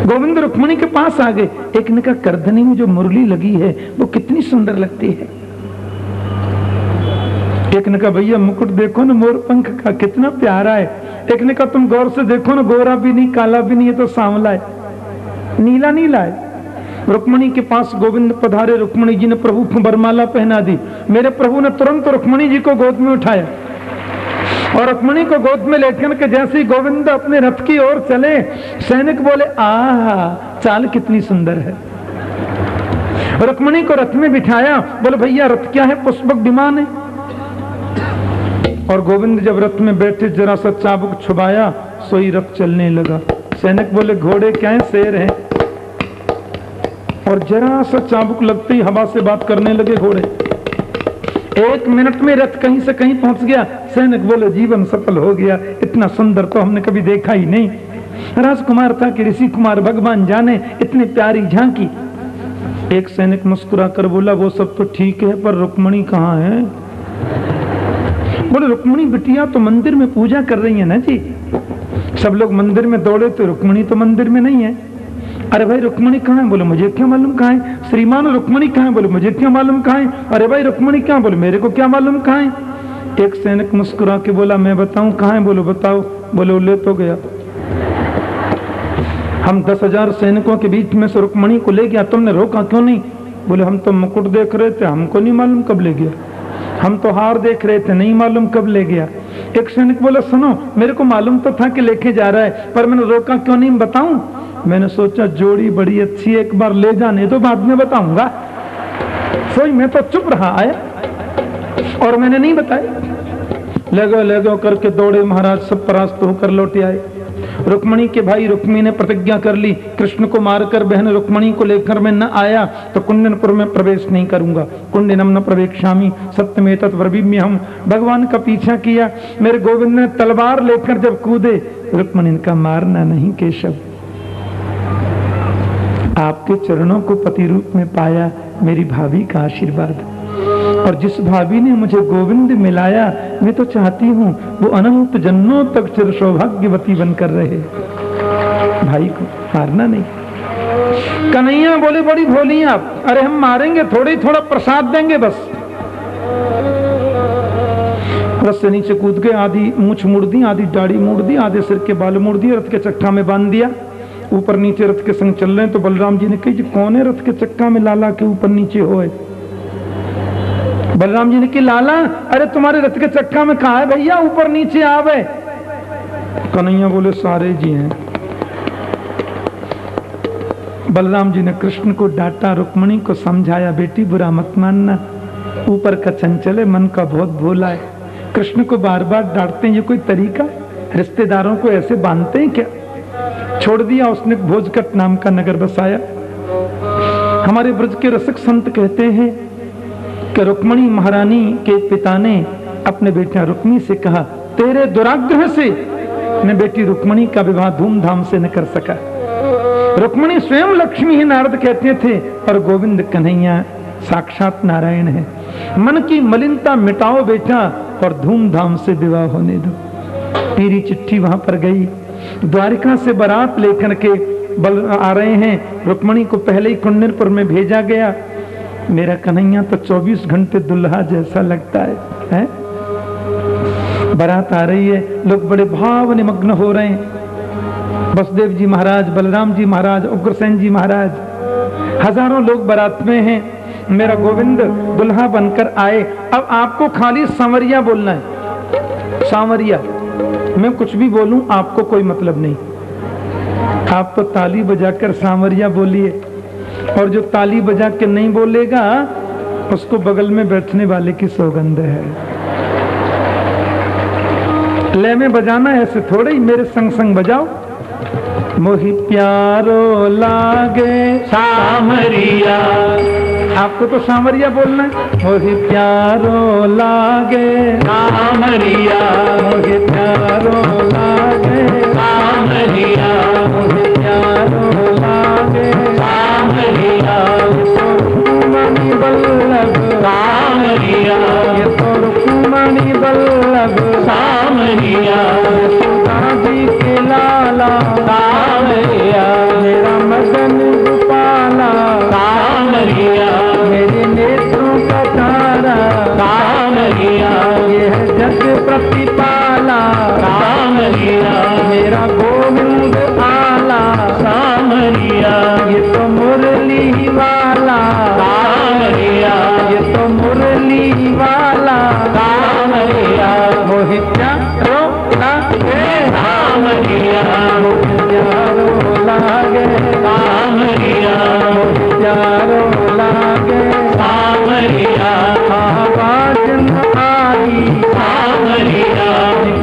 गोविंद रुक्मिणी के पास आ गए। एक ने कहा करधनी में जो मुरली लगी है वो कितनी सुंदर लगती है। एक ने कहा भैया मुकुट देखो ना मोर पंख का कितना प्यारा है। एक ने कहा तुम गौर से देखो ना, गोरा भी नहीं काला भी नहीं, ये तो सांवला है, नीला नीला है। रुक्मिणी के पास गोविंद पधारे। रुक्मिणी जी ने प्रभु को वरमाला पहना दी। मेरे प्रभु ने तुरंत रुक्मिणी जी को गोद में उठाया और रुक्मिणी को गोद में लेकर के जैसे ही गोविंद अपने रथ की ओर चले, सैनिक बोले आहा चाल कितनी सुंदर है। रुक्मिणी को रथ में बिठाया। बोले भैया रथ क्या है? पुष्पक विमान है। और गोविंद जब रथ में बैठे जरा सा चाबुक छुपाया, सोई रथ चलने लगा। सैनिक बोले घोड़े क्या है? शेर है। और जरा सा चाबुक लगते ही हवा से बात करने लगे घोड़े। 1 मिनट में रथ कहीं से कहीं पहुंच गया। सैनिक बोले जीवन सफल हो गया, इतना सुंदर तो हमने कभी देखा ही नहीं। राजकुमार था कि ऋषि कुमार भगवान जाने, इतनी प्यारी झांकी। एक सैनिक मुस्कुरा कर बोला वो सब तो ठीक है पर रुक्मिणी कहाँ है? बोले रुक्मिणी बिटिया तो मंदिर में पूजा कर रही है ना जी। सब लोग मंदिर में दौड़े तो रुक्मिणी तो मंदिर में नहीं है। अरे भाई रुक्मिणी कहाँ है? बोले मुझे क्या मालूम कहाँ है। श्रीमान रुक्मिणी कहाँ है? बोले मुझे क्या मालूम कहाँ है। अरे भाई रुक्मिणी कहाँ? बोले मेरे को क्या मालूम कहाँ है। एक सैनिक मुस्कुरा के बोला मैं बताऊं कहाँ है? बोलो बताओ। बोले ले तो गया। हम 10,000 सैनिकों के बीच में से रुक्मिणी को ले गया, तुमने रोका क्यों नहीं? बोले हम तो मुकुट देख रहे थे, हमको नहीं मालूम कब ले गया। हम तो हार देख रहे थे, नहीं मालूम कब ले गया। एक सैनिक बोला सुनो मेरे को मालूम तो था कि लेके जा रहा है पर मैंने रोका क्यों नहीं बताऊं? मैंने सोचा जोड़ी बड़ी अच्छी है, एक बार ले जाने तो बाद में बताऊंगा। सोई मैं तो चुप रहा। आया और मैंने नहीं बताया। ले गो करके दौड़े महाराज, सब परास्त होकर लौटे आए। रुक्मणी के भाई रुक्मी ने प्रतिज्ञा कर ली, कृष्ण को मारकर बहन रुक्मणी को लेकर मैं न आया तो कुंडनपुर में प्रवेश नहीं करूंगा। कुंडनम न प्रवेशामि सत्यमेतत् ब्रवीम्यहम्। भगवान का पीछा किया, मेरे गोविंद ने तलवार लेकर जब कूदे, रुक्मणी का मारना नहीं केशव, आपके चरणों को पति रूप में पाया, मेरी भाभी का आशीर्वाद। और जिस भाभी ने मुझे गोविंद मिलाया, मैं तो चाहती हूँ वो अनंत जन्मों तक चिर सौभाग्यवती बनकर रहे। भाई को मारना नहीं। कन्हैया बोले बड़ी भोली आप, अरे हम मारेंगे थोड़ी, थोड़ा प्रसाद देंगे बस। रथ से नीचे कूद के आधी मूछ मुड़ दी, आधी दाढ़ी मुड़ दी, आधे सिर के बाल मुड़ दिए, रथ के चक्का में बांध दिया। ऊपर नीचे रथ के संग चल रहे हैं तो बलराम जी ने कही, कौन है रथ के चक्का में लाला के ऊपर नीचे होए? बलराम जी ने कि लाला, अरे तुम्हारे रथ के चक्का में कहा है भैया, ऊपर नीचे आवे। कन्हैया बोले सारे जी हैं। बलराम जी ने कृष्ण को डांटा, रुक्मणी को समझाया, बेटी बुरा मत मानना, ऊपर का चंचल है, मन का बहुत भोला है। कृष्ण को बार बार डांटते हैं, ये कोई तरीका? रिश्तेदारों को ऐसे बांधते हैं क्या? छोड़ दिया उसने, भोजकट नाम का नगर बसाया। हमारे ब्रज के रसिक संत कहते हैं कि रुक्मणी महारानी के पिता ने अपने बेटा रुक्मी से कहा, तेरे दुराग्रह से मैं बेटी रुक्मणी का विवाह धूमधाम से न कर सका। रुक्मणी स्वयं लक्ष्मी है, नारद कहते थे, और गोविंद कन्हैया साक्षात नारायण है। मन की मलिनता मिटाओ बेटा और धूमधाम से विवाह होने दो। तेरी चिट्ठी वहां पर गई, द्वारिका से बारात लेकर के बल आ रहे हैं। रुक्मणी को पहले ही कुंडनपुर में भेजा गया। मेरा कन्हैया तो 24 घंटे दुल्हा जैसा लगता है? बारात आ रही है, लोग बड़े भाव निमग्न हो रहे हैं। वसुदेव जी महाराज, बलराम जी महाराज, उग्रसेन जी महाराज, हजारों लोग बारात में हैं। मेरा गोविंद दुल्हा बनकर आए। अब आपको खाली सांवरिया बोलना है, सांवरिया। मैं कुछ भी बोलूं आपको कोई मतलब नहीं, आप तो ताली बजाकर सांवरिया बोलिए, और जो ताली बजा के नहीं बोलेगा उसको बगल में बैठने वाले की सौगंध है। ले में बजाना ऐसे थोड़े ही, मेरे संग संग बजाओ। मोहि प्यारो लागे सामरिया, आपको तो सांवरिया बोलना है। मोहि प्यारो लागे सामरिया, मोहि प्यारो लागे सामरिया, मोहि प्यारो लागे सामरिया, रुक्मणी बल्लभ सामरिया, ये तो रुक्मणी बल्लभ सामरिया, यशोदा जी के लाला सामरिया, मेरा मदन गोपाला सामरिया, मेरे नेत्रों का तारा सामरिया, ये है जग प्रतिपाला सामरिया, मेरा गोविंद आला सामरिया, ये तो मुरली वाला सामरिया, ये तो मुरली वाला सामरिया, मोहि प्यारो लागे सामरिया, मोहि प्यारो लागे सामरिया, मोहि प्यारो लागे सामरिया, आवाज न आई सामरिया,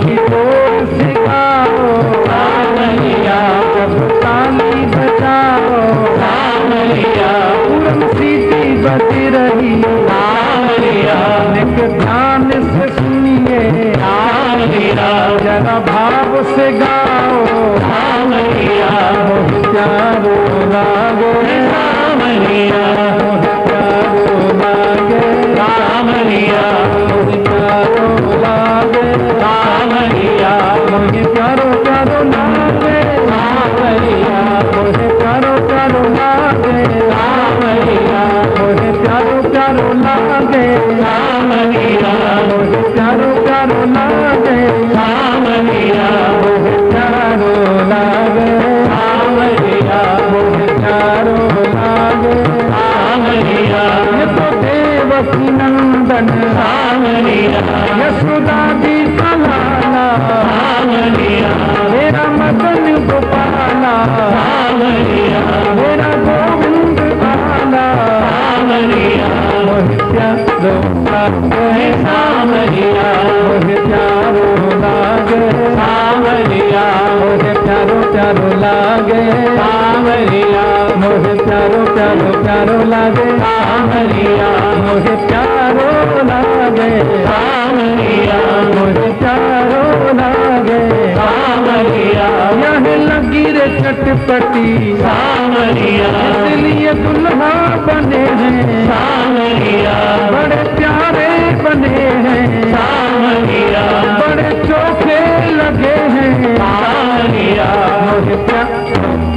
की बोल सिखाओ सामरिया, जब ताली बजाओ सामरिया, पूरन सीटी बज रही सामरिया, निक ध्यान से सुनिए सामरिया, जरा भाव से गाओ सामरिया, मोहि प्यारो लागे सामरिया, मोहि प्यारो लागे सामरिया, मोहि प्यारो लागे सामरिया, मोहि प्यारो प्यारो लागे सामरिया, मोहि प्यारो प्यारो लागे सामरिया, मोहि प्यारो प्यारो लागे सामरिया, मोहि प्यारो प्यारो लागे सामरिया, मोहि प्यारो लागे सामरिया, मोहि प्यारो लागे सामरिया, ये तो देवकी नंदन सामरिया, यशोदा जी का लाला सामरिया, मेरा मदन गोपाला सामरिया, मेरा गोविंद आला सामरिया, मोहि प्यारो लागे सावरिया मोहे प्यारो लागे सावरिया मोहे प्यारो प्यारो लागे सावरिया मोहे प्यारो प्यारो प्यारो लागे सावरिया मोहे प्यारो लागे सावरिया मोहे प्यारो लागे सावरिया यह लगी रे चटपटी सावरिया इसलिए दुल्हा बने हैं सावरिया बड़े प्यारे बने हैं सावरिया बड़े चोखे लगे हैं सावरिया मोहे प्यारो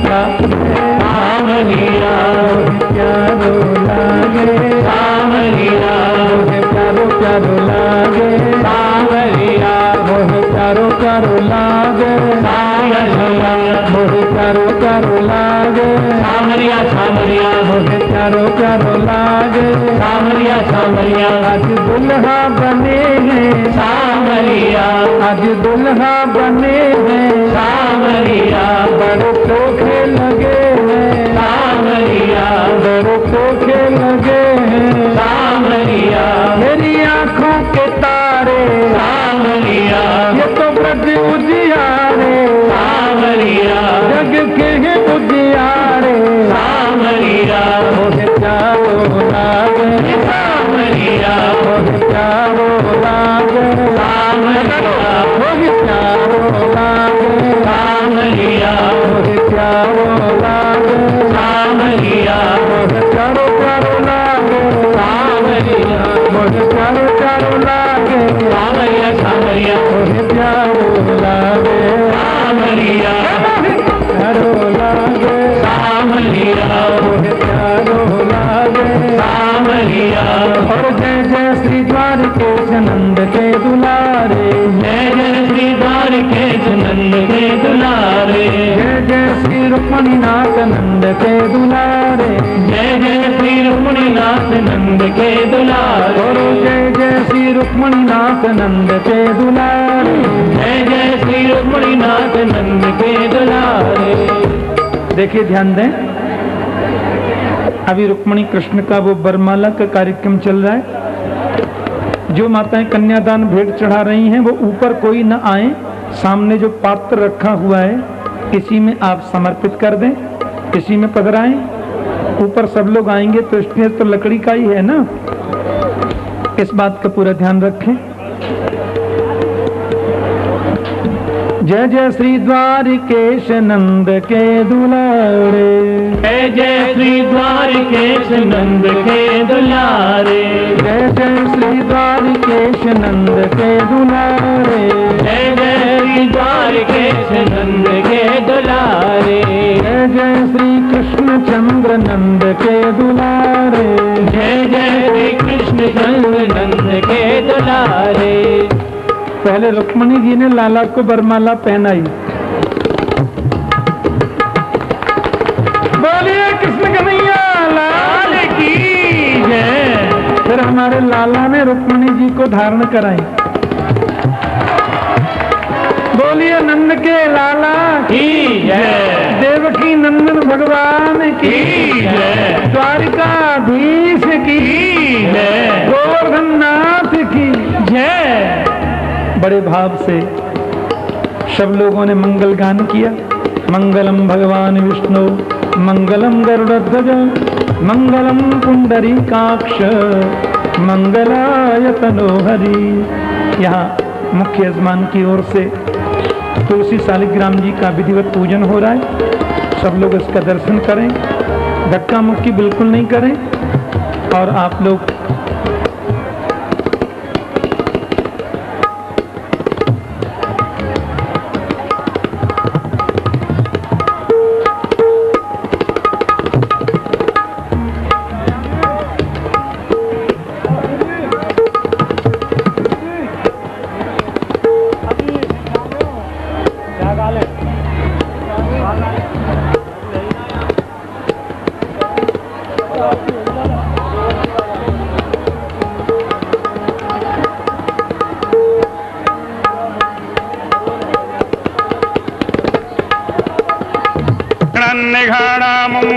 सावरिया प्यारो लागे सावरिया मोहे प्यारो प्यारो लागे सावरिया मोहे प्यारो प्यारो लागे सावरिया मोहे प्यारो प्यारो लागे सावरिया सावरिया मोहे प्यारो प्यारो लागे सावरिया सावरिया आज दुल्हा बने हैं सावरिया आज दुल्हा बने हैं सावरिया बड़े चोखे लगे हैं सावरिया बड़े चोखे लगे हैं सावरिया मेरी आंखों के तारे सावरिया ये तो ब्रज उजियारे सावरिया जग के हैं उजियारे सावरिया मोहे प्यारो लागे सावरिया मोहे प्यारो लागे सावरिया मोहे प्यारो लागे सावरिया मोहे प्यारो लागे सावरिया मोहे प्यारो प्यारो लागे सावरिया मोहे प्यारो प्यारो लागे सावरिया सावरिया मोहे प्यारो लागे सावरिया प्यारो लागे सावरिया मोहे प्यारो लागे सावरिया और जय जय श्री द्वारकेश नंद के दुलारे जय जय श्री द्वारकेश नंद के दुलारे जय जय श्री रुक्मणीनाथ नंद के दुलारे जय जय श्री रुक्मिणीनाथ नंद के दुलारे और जय जय श्री रुक्मणीनाथ नंद के दुलारे जय जय श्री रुक्मिणीनाथ नंद के दुलारे। देखिए ध्यान दें, अभी रुक्मणी कृष्ण का वो बरमाला का कार्यक्रम चल रहा है। जो माताएं कन्यादान भेंट चढ़ा रही हैं वो ऊपर कोई न आए, सामने जो पात्र रखा हुआ है इसी में आप समर्पित कर दें, इसी में पधराएं। ऊपर सब लोग आएंगे तो स्टेज तो लकड़ी का ही है ना, इस बात का पूरा ध्यान रखें। जय जय श्री द्वारिकेश नंद के दुलारे जय जय श्री द्वारकेश नंद के दुलारे जय जय श्री द्वारिकेश नंद के दुलारे जय जय श्री द्वारकेश नंद के दुलारे जय जय श्री कृष्ण चंद्र नंद के दुलारे जय जय श्री कृष्ण चंद्र नंद के दुलारे। पहले रुक्मणी जी ने लाला को बरमाला पहनाई। बोलिए कृष्ण कन्हैया लाल की जय। फिर हमारे लाला ने रुक्मणी जी को धारण कराई। बोलिए नंद के लाला की जय। देवकी नंदन भगवान की जय। द्वारिकाधीश की जय। गोवर्धन नाथ की जय। बड़े भाव से सब लोगों ने मंगल गान किया। मंगलम भगवान विष्णु मंगलम गरुड़ध्वज मंगलम पुंडरीकाक्ष मंगलाय तनोहरि। यहाँ मुख्य यजमान की ओर से तुलसी शालिग्राम जी का विधिवत पूजन हो रहा है। सब लोग इसका दर्शन करें, धक्का मुक्की बिल्कुल नहीं करें। और आप लोग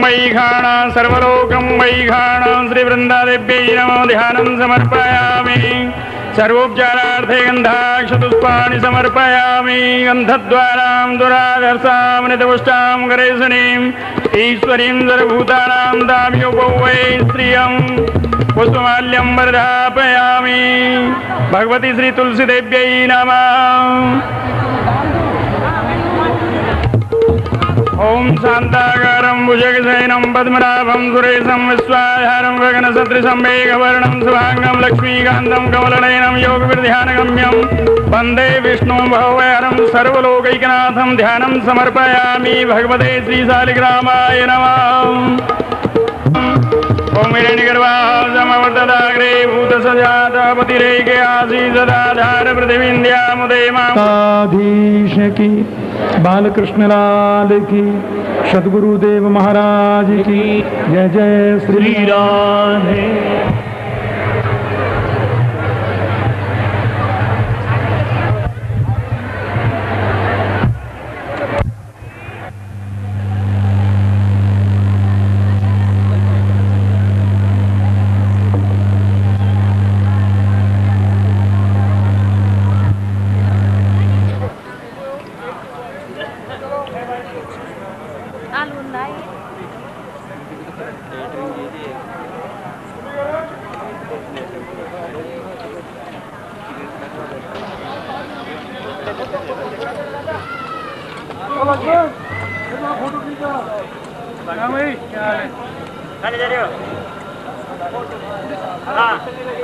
वैखाण सर्वलोकं वैखाण श्रीवृन्दादेव्यै नमो ध्यानं समर्पयामि सर्वोपचारार्थे गन्धाक्षपुष्पाणि समर्पयामि गन्धद्वारां दुराधर्षां नितपुष्टां गरेशनीम् ईश्वरीं सर्वभूतानां दाम्योपौ वै श्रियं पुष्पमाल्यं वर्धापयामि भगवती श्री तुलसीदेव्यै नमः। ओम शांताकारं भुजगशयनं पद्मनाभं सुरेशं विश्वाधारं गगनसदृशं मेघवर्णं शुभांगं लक्ष्मीकान्तं कमलनयनं योगविध्यानगम्यं वन्दे विष्णुं भवभयहरं सर्वलोकैकनाथं ध्यानं समर्पयामि भगवते श्रीशालिग्रामाय नमः। ओम हिरण्यगर्भासमवर्तदाग्रे भूतसजातपतिरेके आसीदधाधार पृथिवीन्द्यामुदे माधीश की, बालकृष्ण लाल की, सद्गुरुदेव महाराज की जय। जय श्री राधे।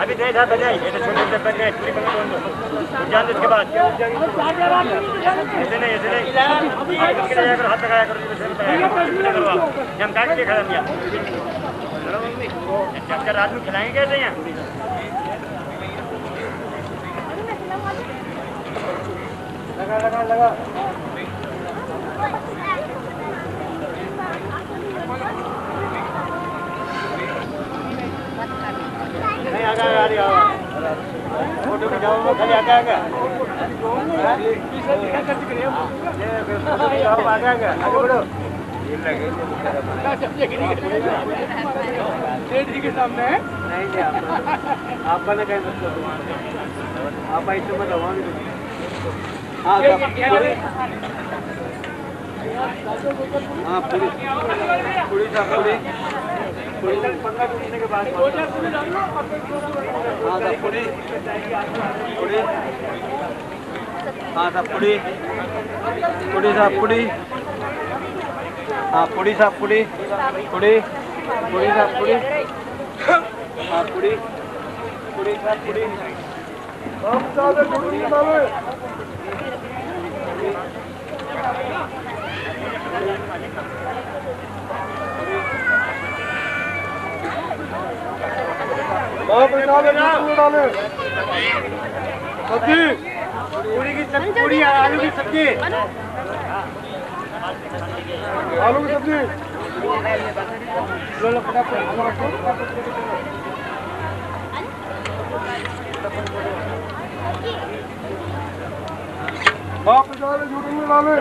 अभी दे जा बजाई ये तो छोटे से बन गए पूरी कमर दो जान दे इसके बाद ऐसे नहीं इसके लिए करो हाथ लगाया करो करवाओ हम काट के खड़ा किया चलो मम्मी जब रात में खिलाएंगे कैसे यहाँ लगा लगा लगा नहीं आगा आ रही फोटो में जाओ खाली आगा आगा आगा आगे बढ़ो के सामने नहीं आप बने कहीं आप ऐसे मत हाँ हाँ पूरी पूरी साहब पूरी पंखा टूटने के बाद हाँ सब पूरी पूरी हाँ सब पूरी पूरी साहब पूरी हाँ पूरी साहब पूरी पूरी पूरी साहब पूरी हाँ पूरी पूरी साहब पूरी सब्जी पूरी की सब्जी पूरी आलू की सब्जी आलू की सब्जी आप डाले झूठे में डाले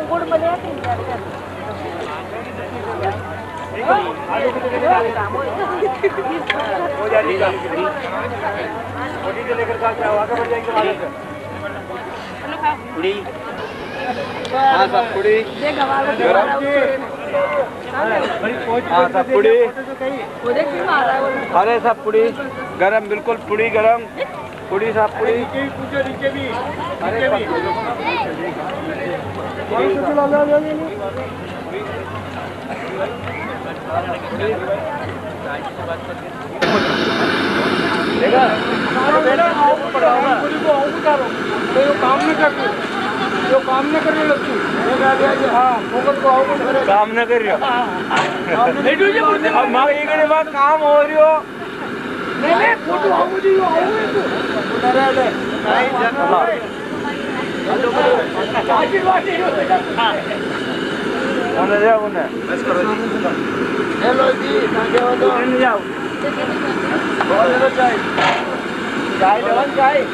गुड़ बने हो जाएगी लेकर आगे बढ़ जाएंगे पूरी हाँ सब पूरी हाँ सब पूरी अरे सब पूरी गरम बिल्कुल पूरी गरम पूरी सब पूरी नीचे भी अरे काम नहीं करती जो काम न करने लगती काम न कर काम हो रही हो उन्हें जाओ उन्हें बस करो जी हेलो जी आगे वालों जाओ बहुत चाय चाय लेवन चाय